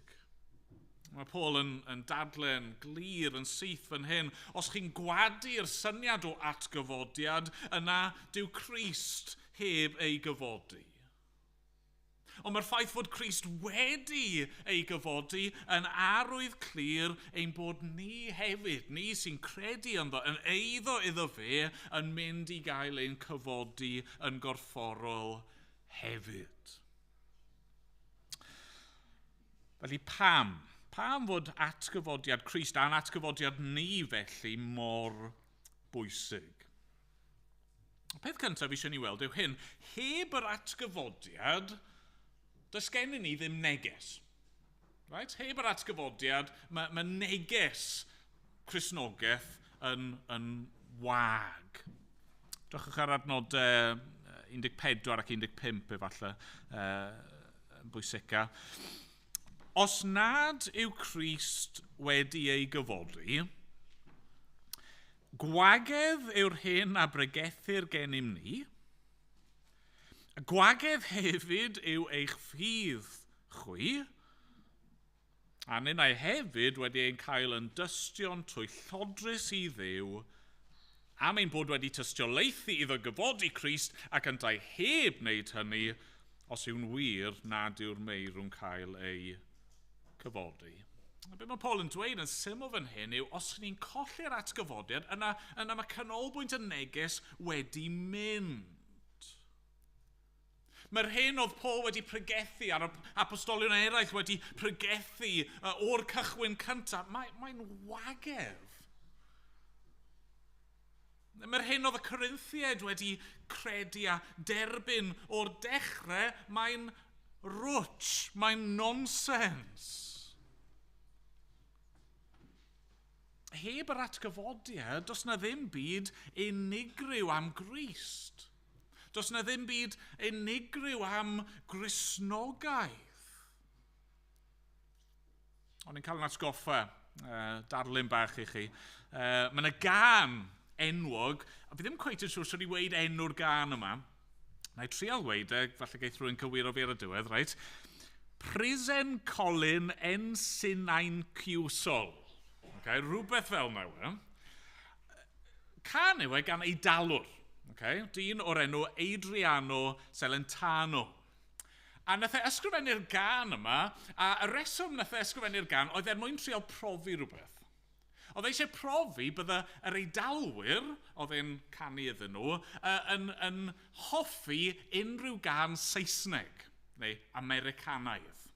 Speaker 2: Mae Paul yn dadlen glir yn syth fan hyn. Os chi'n gwadu'r syniad o atgyfodiad, yna dyw Crist heb ei gyfodi. Ond mae'r ffaith fod Crist wedi ei gyfodi yn arwydd clir ein bod ni hefyd, ni sy'n credu ynddo, yn eiddo iddo fe, yn mynd i gael ein cyfodi yn gorfforol hefyd. Felly pam fod atgyfodiad Crist a'n atgyfodiad ni felly mor bwysig? Y peth cyntaf eisiau ni weld yw hyn, heb yr atgyfodiad, does gen i ni ddim neges. Right? Heb yr atgyfodiad, mae neges Cristnogaeth yn wag. Dwchwch ar adnod 14 ac 15 efallai, yn bwysica. Os nad yw Crist wedi ei gyfodi, gwagedd yw'r hyn a bregethir gennym ni, gwagedd hefyd yw eich ffydd chwi, a ninnau hefyd wedi ein cael yn dystio'n trwy llodrus i Dduw, am ein bod wedi tystiolaethu iddo gyfodi Crist ac yn dau heb wneud hynny, os yw'n wir nad yw'r meirw'n cael ei cyfodi. Be mae Paul yn dweud yn syml fan hyn yw, os ni'n colli'r atgyfodiad, yna mae canolbwynt y neges wedi mynd. Mae'r hyn oedd Paul wedi pregethu a'r apostolion eraill wedi pregethu o'r cychwyn cyntaf, mae'n wagedd. Mae'r hyn oedd y Corinthiaid wedi credu a derbyn o'r dechrau, mae'n rwtsh, mae'n nonsens. Heb yr atgyfodiad, does na ddim byd unigryw am Grist. Does na ddim byd unigryw am Gristnogaeth. Ond ni'n cael yn atgoffa, darlun bach i chi. Mae yna gân enwog, a fi ddim cweit yn siŵr swn i weid enw'r gân yma. Na i trial weid, falle geith rhywun cywiro fi ar y diwedd, right? Prisen Colin en synain ciwsol. Okay, rhywbeth fel na yw. Can yw gan Eidalwr. Okay? Dyn o'r enw Adriano Celentano. A nath e ysgrifennu'r gan yma, a y reswm nath e ysgrifennu'r gan oedd mwyn trio profi rhywbeth. Oedd eisiau profi bydde yr Eidalwyr, oedd e'n canu iddyn nhw, yn hoffi unrhyw gan Saesneg, neu Americanaidd.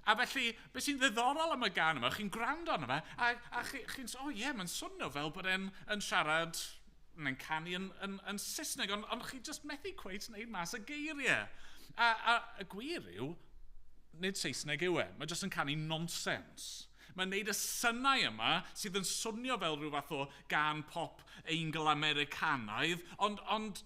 Speaker 2: A felly, beth sy'n ddiddorol am y gan yma, chi'n gwrando arno fe, a chi'n dweud, mae'n swnio fel bod e'n siarad, neu'n canu yn Saesneg, ond chi just methu cweith wneud mas y geiriau. A y gwir yw, nid Saesneg yw e, mae jyst yn canu nonsens. Mae'n neud y synnau yma sydd yn swnio fel rhyw fath o gan pop eingl Americanaidd, ond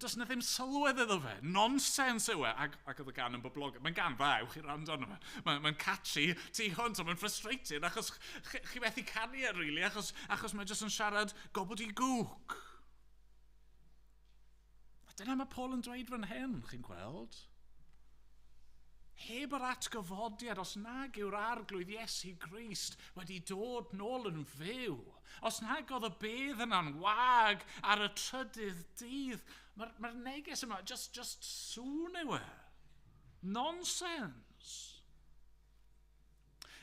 Speaker 2: does na ddim sylwedd iddo fe. Nonsens yw e. Ac oedd y gan yn boblogaidd. Mae'n gan dda, ewch i rando arno fe. Mae'n catchy, ti hwnt, mae'n frustrated, achos chi methu canu e, really, achos mae'n jyst yn siarad gobbledygwk. Dyna mae Paul yn dweud fan hyn, chi'n gweld? Heb yr atgyfodiad, os nag yw'r arglwydd Iesu Grist wedi dod nôl yn fyw, os nag oedd y bedd yna'n wag ar y trydydd dydd, mae'r neges yma just sŵn yw e. Nonsens.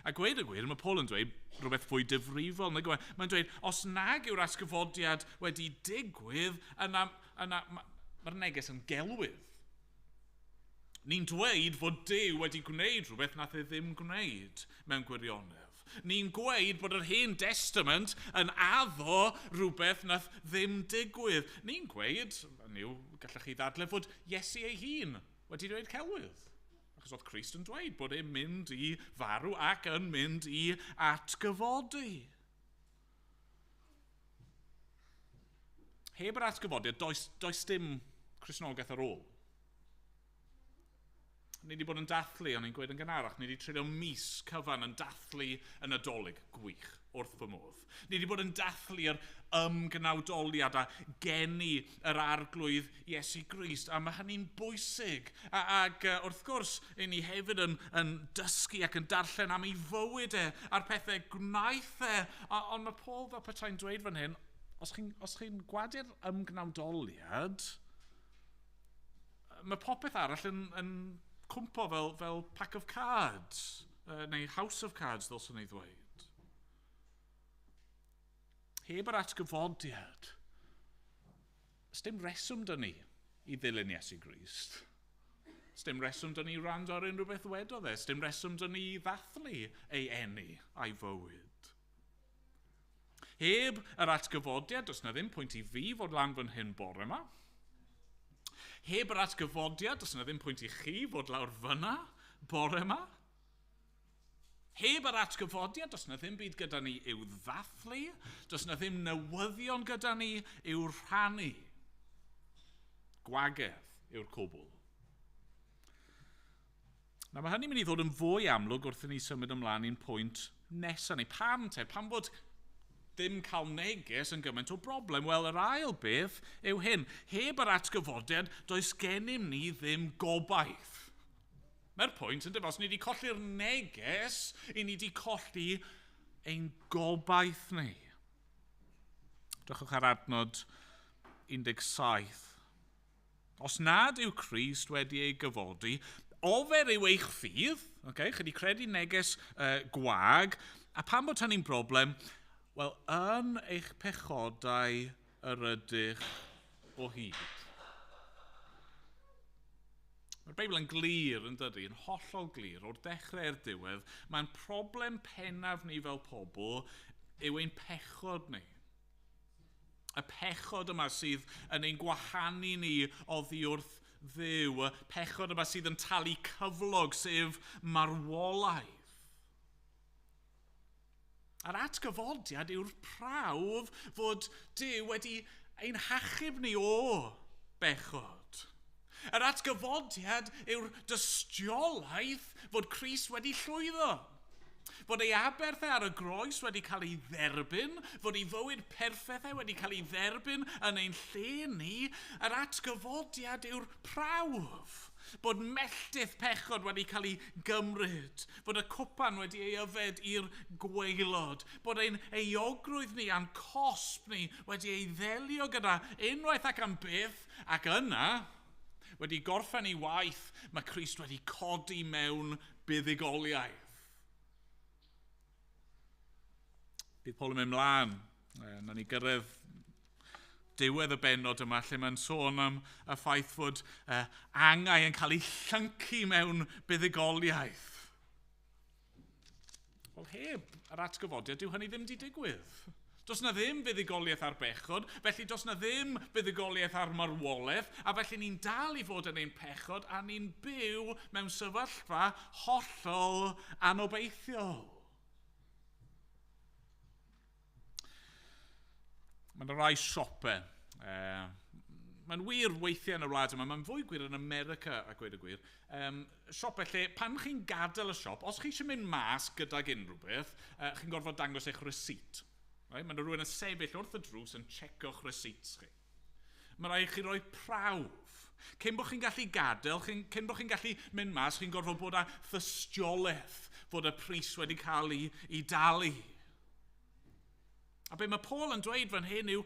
Speaker 2: A gweud y gwir, mae Paul yn dweud rhywbeth fwy difrifol. Mae'n dweud, os nag yw'r atgyfodiad wedi digwydd, yna mae'r neges yn gelwydd. Ni'n dweud fod Duw wedi gwneud rhywbeth nath e ddim gwneud mewn gwirionedd. Ni'n gweud bod yr Hen Testament yn addo rhywbeth nath ddim digwydd. Ni'n gweud, gallech chi ddadle fod Iesu ei hun wedi dweud celwydd. Achos oedd Crist yn dweud bod e'n mynd i farw ac yn mynd i atgyfodi. Heb yr atgyfodiad, does dim Cristnogaeth ar ôl. Ni wedi bod yn dathlu, o'n i'n gweud yn gynharach, ni wedi treulio mis cyfan yn dathlu y Nadolig, gwych, wrth fy modd. Ni wedi bod yn dathlu'r ymgnawdoliad a geni yr arglwydd Iesu Grist, a mae hynny'n bwysig. Ac wrth gwrs, i ni hefyd yn dysgu ac yn darllen am ei fywyd e, a'r pethau gwnaeth e. Ond mae Paul fel petai'n dweud fan hyn, os chi'n gwadu'r ymgnawdoliad, mae popeth arall yn cwmpo fel pack of cards, neu house of cards, ddylswn ni ddweud. Heb yr atgyfodiad, ysdim reswm dyn ni i ddilyn Iesu Grist. Ysdim reswm dyn ni rand ar unrhyw beth wedodd e. Ysdim reswm dyn ni ddathlu ei eni a'i fywyd. Heb yr atgyfodiad, does na ddim pwynt i fi fod lan fan hyn bore yma. Heb yr atgyfodiad, does na ddim pwynt i chi fod lawr fyna bore yma. Heb yr atgyfodiad, does na ddim byd gyda ni i'w ddathlu, does na ddim newyddion gyda ni i'w rhannu. Gwagedd yw'r cwbl. Na mae hynny'n mynd i ddod yn fwy amlwg wrth i ni symud ymlaen i'n pwynt nesaf ni. Pam bod ddim cael neges yn gymaint o broblem? Wel, yr ail beth yw hyn. Heb yr atgyfodiad, does gennym ni ddim gobaith. Mae'r pwynt yn os ni wedi colli'r neges, i ni wedi colli ein gobaith ni. Drychwch ar adnod 17. Os nad yw Crist wedi ei gyfodi, ofer yw eich ffydd, chi wedi credu neges gwag, a pan bod hynny'n broblem, wel, yn eich pechodau yr ydych o hyd. Mae'r Beibl yn glir, yn dydy, yn hollol glir, o'r dechrau'r diwedd. Mae'n problem pennaf ni fel pobl yw ein pechod ni. Y pechod yma sydd yn ein gwahanu ni oddi wrth Dduw, y pechod yma sydd yn talu cyflog, sef marwolaeth. A'r atgyfodiad yw'r prawf fod Duw wedi ein hachub ni o bechod. Yr atgyfodiad yw'r dystiolaeth fod Crist wedi llwyddo. Fod ei aberth ar y groes wedi cael ei dderbyn, fod ei fywyd perffaith wedi cael ei dderbyn yn ein lle ni. Yr atgyfodiad yw'r prawf. Bod melltith pechod wedi cael ei gymryd, bod y cwpan wedi ei yfed i'r gwaelod, bod ein euogrwydd ni a'n cosb ni wedi ei ddelio gyda unwaith ac am byth, ac yna, wedi gorffen ei waith, mae Crist wedi codi mewn buddugoliaeth. Bydd Paul yn mynd mlaen, na ni gyrraedd diwedd y benod yma, lle mae'n sôn am y ffaith fod angau yn cael ei llyncu mewn buddugoliaeth. Wel, heb yr atgyfodiad, dyw hynny ddim wedi digwydd. Does na ddim fuddugoliaeth ar bechod, felly does na ddim fuddugoliaeth ar marwolaeth, a felly ni'n dal i fod yn ein pechod, a ni'n byw mewn sefyllfa hollol anobeithiol. Mae'n rai siope. Mae'n wir weithiau yn y wlad yma. Mae'n fwy gwir yn America, a gweud y gwir. Siope lle, pan chi'n gadael y siop, os chi eisiau mynd mas gydag unrhyw beth, chi'n gorfod dangos eich receipt. Right? Mae'n rhywun yn sefyll wrth y drws yn checko'ch receipts chi. Mae rai chi roi prawf. Cyn bod chi'n gallu gadael, cyn bod chi'n gallu mynd mas, chi'n gorfod bod â thystiolaeth fod y pris wedi cael ei dalu. A be mae Paul yn dweud fan hyn yw,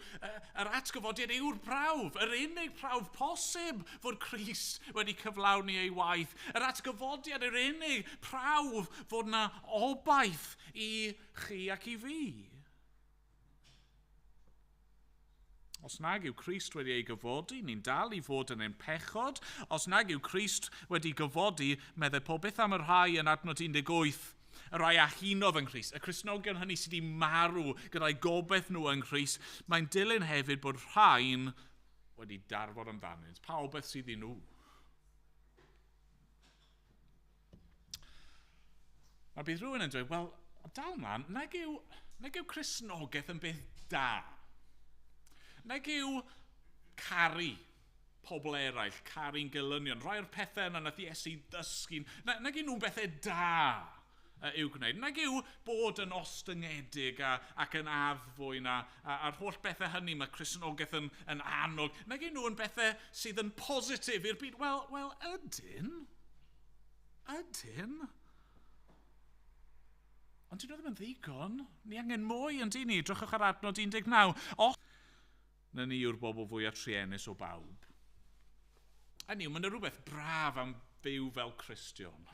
Speaker 2: yr atgyfodiad yw'r prawf, yr unig prawf posib fod Crist wedi cyflawni ei waith. Yr atgyfodiad yw'r unig prawf fod yna obaith i chi ac i fi. Os nag yw Crist wedi ei gyfodi, ni'n dal i fod yn ein pechod. Os nag yw Crist wedi gyfodi, meddai pob beth am y rhai yn adnod 18, y rai a hunodd yn Crist, y Cristnogion hynny sydd wedi marw gyda'i gobeith nhw yn Crist, mae'n dilyn hefyd bod rhain wedi darfod amdanynt. Pa obeth sydd i nhw? Mae bydd rhywun yn dweud, wel, dal mlaen, nag yw Cristnogaeth yn beth da. Nag yw caru pobl eraill, caru'n gylynion, rai o'r pethau yna nath Iesu ddysgu, nag yw nhw'n bethau da i'w gwneud. Nag yw bod yn ostyngedig ac yn addfwyn a'r holl bethau hynny mae Cristnogaeth yn annog. Nag yw nhw yn bethau sydd yn positif i'r byd. Wel, ydyn. Ond dyn nhw ddim yn ddigon. Ni angen mwy yn dyn ni. Drychwch ar adnod 19. Na ni yw'r bobl fwyaf truenus o bawb. Hynny yw, mae'n rhywbeth braf am byw fel Cristion.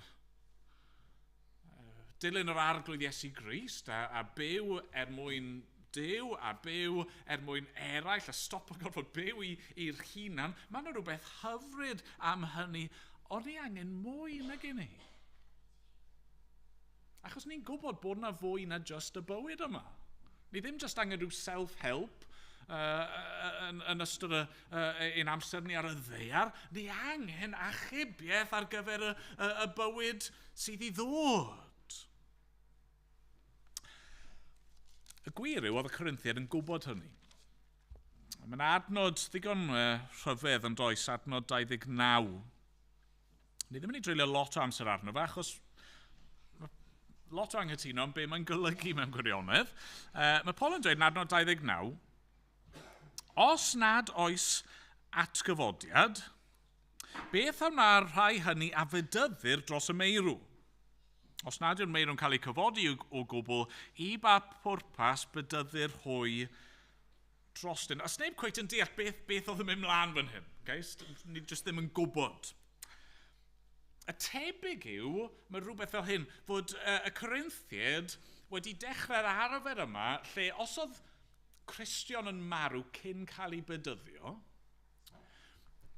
Speaker 2: Dilyn yr arglwydd Iesu Grist a byw mwyn Duw a byw mwyn eraill a stop yn gorfod byw i'r hunan. Mae'n rhywbeth hyfryd am hynny, ond ni angen mwy nag i ni. Achos ni'n gwybod bod na fwy na just y bywyd yma. Ni ddim just angen rhyw self-help yn ystod ein amser ni ar y ddaear. Ni angen achubiaeth ar gyfer y bywyd sydd i ddod. Y gwir yw, oedd y Corinthiaid yn gwybod hynny. Mae'n adnod ddigon rhyfedd yn does, adnod 29. Ni ddim yn ei dreulio lot o amser arno fe, achos lot o anghytuno am be mae'n golygu mewn gwirionedd. Mae Paul yn dweud yn adnod 29, os nad oes atgyfodiad, beth am na'r rhai hynny a fedyddir dros y meirw? Os nad yw'r meirw'n cael ei cyfodi o gwbl, i ba pwrpas bydyddir hwy drostyn. Os neb cweit yn deall beth oedd yn mynd mlaen fan hyn. Okay? Ni jyst ddim yn gwybod. Y tebyg yw, mae rhywbeth fel hyn, fod y Corinthiaid wedi dechrau'r arfer yma, lle os oedd Cristion yn marw cyn cael ei bedyddio,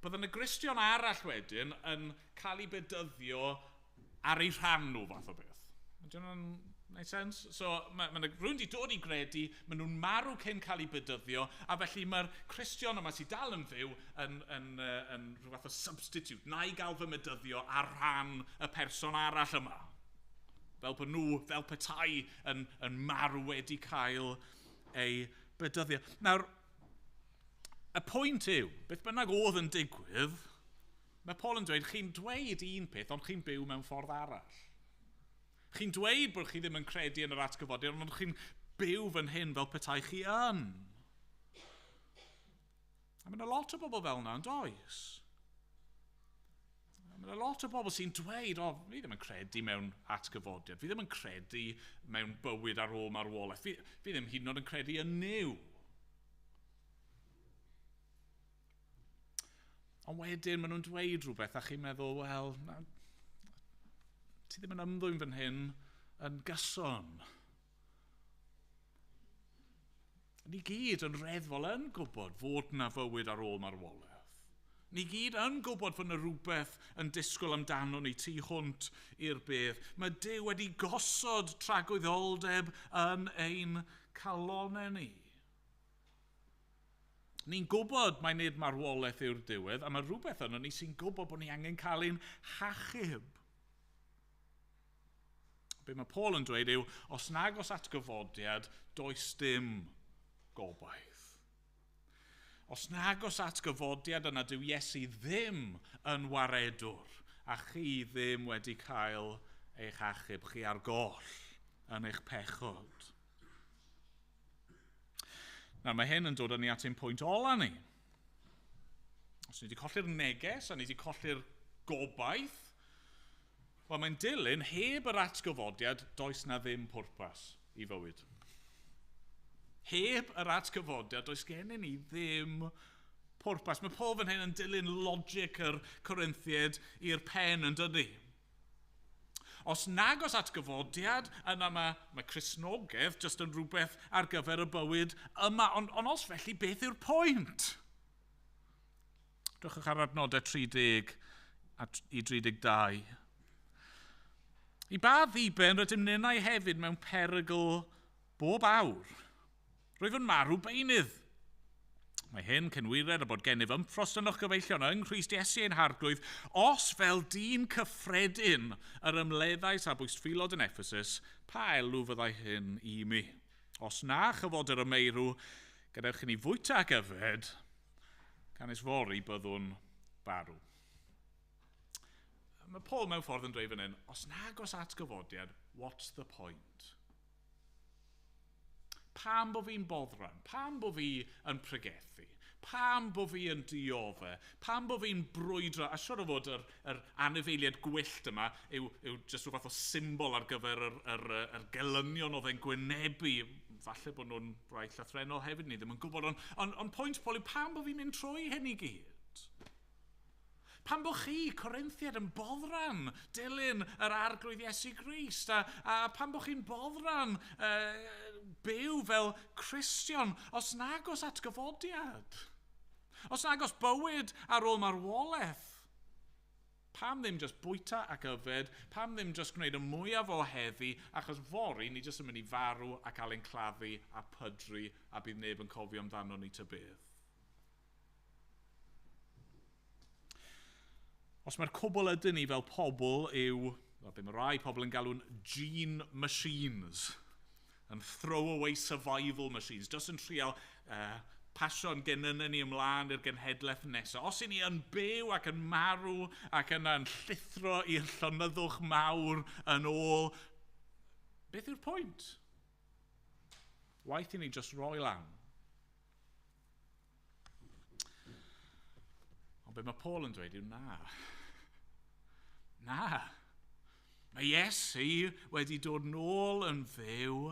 Speaker 2: byddwn y Cristion arall wedyn yn cael ei bedyddio ar ei rhan nhw fath o beth. Ydy hwnna'n neud sens? So, mae rhywun wedi dod i gredu, maen nhw'n marw cyn cael ei bedyddio, a felly mae'r Cristion yma sydd dal yn fyw yn rhyw fath o substitute, na i gael fy medyddio ar rhan y person arall yma. Fel bod nhw, fel petai, yn marw wedi cael ei bedyddio. Nawr, y pwynt yw, beth bynnag oedd yn digwydd, mae Paul yn dweud, chi'n dweud un peth, ond chi'n byw mewn ffordd arall. Chi'n dweud bod chi ddim yn credu yn yr atgyfodiad, ond chi'n byw fan hyn fel petai chi yn. A mae yna lot o bobl fel yna yn does. Mae yna lot o bobl sy'n dweud, fi ddim yn credu mewn atgyfodiad, fi ddim yn credu mewn bywyd ar ôl marwolaeth, fi ddim hyd yn oed yn credu yn Nuw. Ond wedyn maen nhw'n dweud rhywbeth a chi'n meddwl, wel, ti ddim yn ymddwyn fan hyn yn gyson. Ni gyd yn reddfol yn gwybod fod na fywyd ar ôl marwolaeth. Ni gyd yn gwybod fod na rhywbeth yn disgwyl amdano ni tu hwnt i'r bedd. Mae Duw wedi gosod tragwyddoldeb yn ein calonau ni. Ni'n gwybod mai nid marwolaeth yw'r diwedd, a mae rhywbeth yno ni sy'n gwybod bod ni angen cael ein hachub. Be mae Paul yn dweud yw, os nag os atgyfodiad, does dim gobaith. Os nag os atgyfodiad yna dyw Iesu ddim yn waredwr, a chi ddim wedi cael eich achub, chi ar goll yn eich pechod. Nawr mae hyn yn dod â ni at ein pwynt ola ni. Os ni wedi colli'r neges a ni wedi colli'r gobaith, wel mae'n dilyn, heb yr atgyfodiad, does na ddim pwrpas i fywyd. Heb yr atgyfodiad, does gennym ni ddim pwrpas. Mae Paul fan hyn yn dilyn logic yr Corinthiaid i'r pen yn dydy. Os nag os atgyfodiad, yna mae Cristnogaeth jyst yn rhywbeth ar gyfer y bywyd yma, ond os felly beth yw'r pwynt? Dwchwch ar adnodau 30 i 32. I ba ddiben rydym ninnau hefyd mewn perygl bob awr. Rwyf yn marw beinydd. Mae hyn cynwired a bod gennyf ymffrost yn o'ch gyfeillion yng Nghrist Iesu ein harglwydd, os fel dyn cyffredin yr ymleddais a bwystfilod yn Ephesus, pa elw fyddai hyn i mi? Os na chyfod yr ymeirw, gadewch i ni fwyta ac yfed, gan esfori byddwn barw. Mae Paul mewn ffordd yn dweud fan hyn, os nag os atgyfodiad, what's the point? Pam bo fi'n boddran? Pam bo fi yn pregethu? Pam bo fi yn diodde? Pam bo fi'n brwydro? A siwr o fod yr anifeiliaid gwyllt yma yw jyst rhywbeth o symbol ar gyfer yr gelynion oedd e'n gwynebu. Falle bod nhw'n rai llythrenol hefyd ni ddim yn gwybod. Ond pwynt Paul yw pam bo fi'n mynd trwy hyn i gyd? Pan bo chi, Corinthiaid, yn boddran dilyn yr arglwydd Iesu Grist, a pan bo chi'n boddran byw fel Cristion, os nag os atgyfodiad, os nag os bywyd ar ôl marwolaeth, pam ddim just bwyta ac yfed, pam ddim just gwneud y mwyaf o heddi, achos fori ni just yn mynd i farw a cael ein claddu a pydru a bydd neb yn cofio amdano ni ta beth. Os mae'r cwbl ydyn ni fel pobl yw, be mae rai pobl yn galw'n gene machines, yn throwaway survival machines, just yn trial pasio'n gennym ni ymlaen i'r genhedlaeth nesaf. Os i ni yn byw ac yn marw ac yn llithro i'r llonyddwch mawr yn ôl, beth yw'r pwynt? Waith i ni just roi lan. Ond be mae Paul yn dweud yw na. Na. Mae Iesu wedi dod nôl yn fyw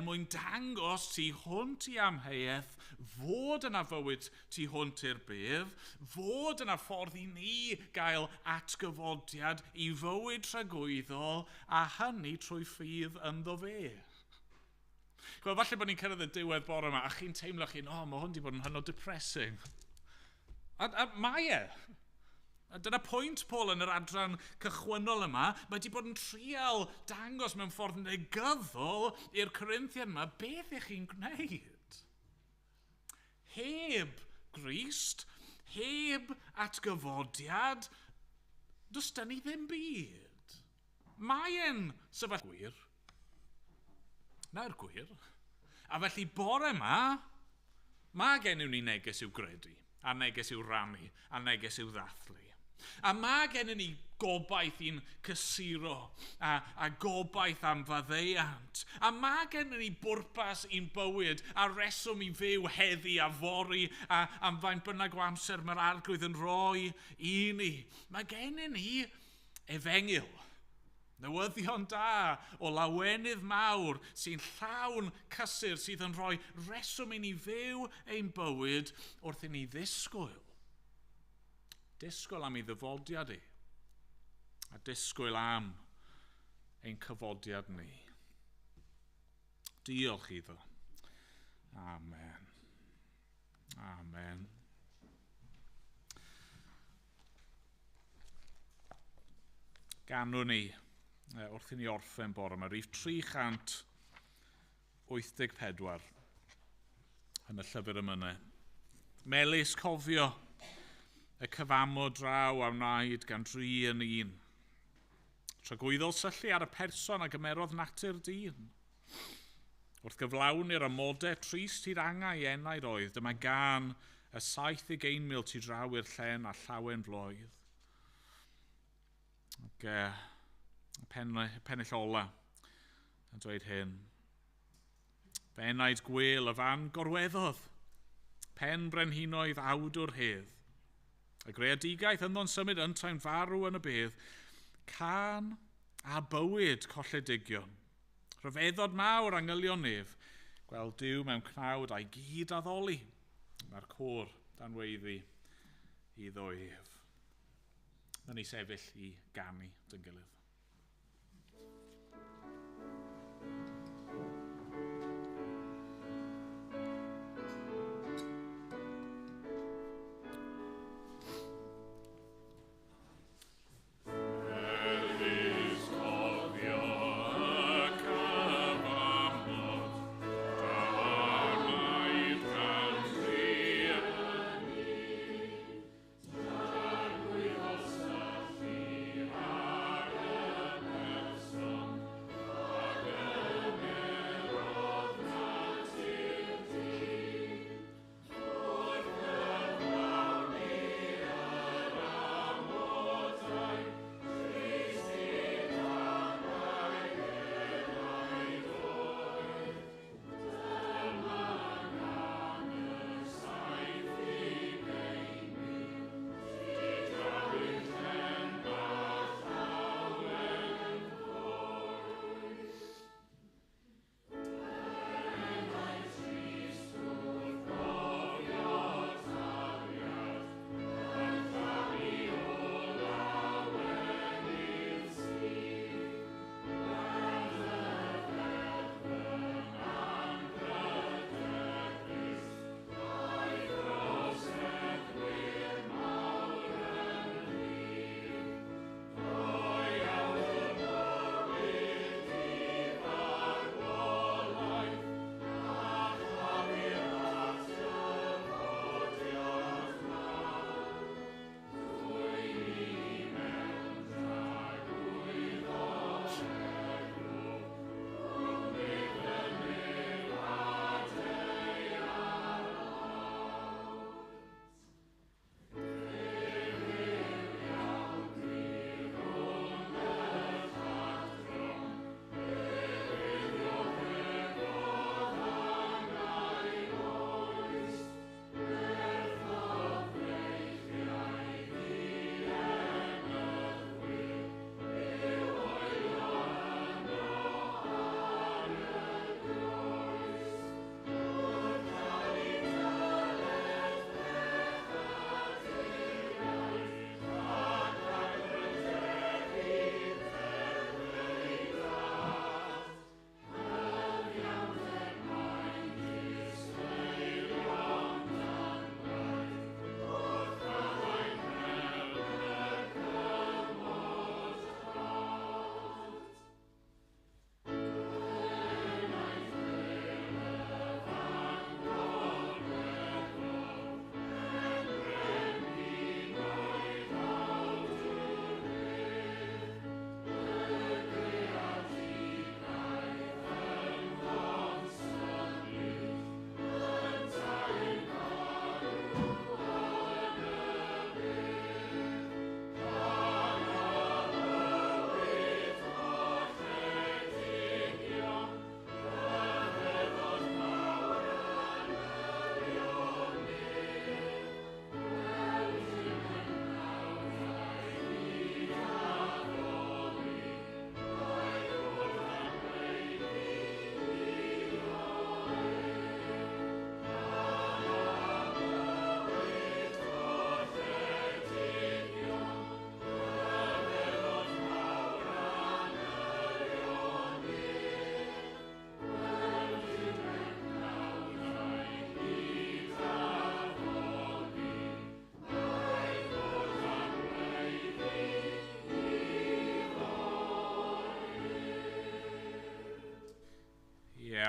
Speaker 2: mwyn dangos tu hwnt i amheuaeth, fod yna fywyd tu hwnt i'r bedd, fod yna ffordd i ni gael atgyfodiad i fywyd tragwyddol, a hynny trwy ffydd ynddo fe. Falle bod ni'n cyrraedd y diwedd bore yma, a chi'n teimlo mae hwn wedi bod yn hynod depressing. A mae e. Dyna pwynt Paul yn yr adran cychwynnol yma. Mae wedi bod yn trial dangos mewn ffordd negyddol i'r Corinthiaid yma beth ych chi'n gwneud. Heb Grist, heb atgyfodiad, does da ni ddim byd. Mae e'n sefyll gwir. Na'r gwir. A felly bore yma, mae gennyn ni neges i'w gredu. A neges i'w rannu, a neges i'w ddathlu. A mae gennym ni gobaith i'n cysuro, a gobaith am faddeuant. A mae gennym ni bwrpas i'n bywyd, a reswm i fyw heddi a fori, a am faint bynnag o amser mae'r arglwydd yn rhoi i ni. Mae gennym ni efengyl. Newyddion da o lawenydd mawr sy'n llawn cysur sydd yn rhoi reswm i ni fyw ein bywyd wrth i ni ddisgwyl disgwyl am ei ddyfodiad ei, a disgwyl am ein cyfodiad ni. Diolch iddo. Amen. Amen. Ganwn ni, wrth i ni orffen bore yma, rhif 384 yn y llyfr yma. Melys cofio y cyfamod draw a wnaed gan dri yn un. Tragwyddodd syllu ar y person a gymerodd natur dyn. Wrth gyflawn i'r amodau trist i'r angau enau'r oedd, dyma gan y 70,000 tu draw i'r llen a llawen floedd. Ac pennill ola yn dweud hyn. Benaid gwyl y fan gorweddodd, pen brenhinoedd awdwr hedd. Y greadigaeth ynddo'n symud ynta'n farw yn y bedd, can a bywyd colledigion. Rhyfeddod mawr angylion nef, gweld Duw mewn cnawd a'i gyd addoli. Mae'r côr danweiddi iddo ef. Na ni sefyll i ganu dyn gilydd.
Speaker 4: Ar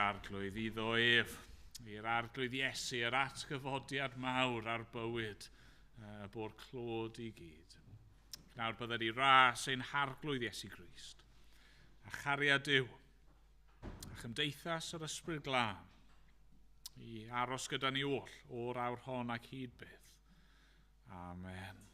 Speaker 2: arglwydd iddo ef, i'r arglwydd Iesu, yr atgyfodiad mawr ar bywyd y bo'r clod i gyd. Nawr byddai ni ras ein harglwydd Iesu Grist, a chariad Duw, a chymdeithas yr ysbryd glân, i aros gyda ni oll o'r awr hon ac hyd byth. Amen.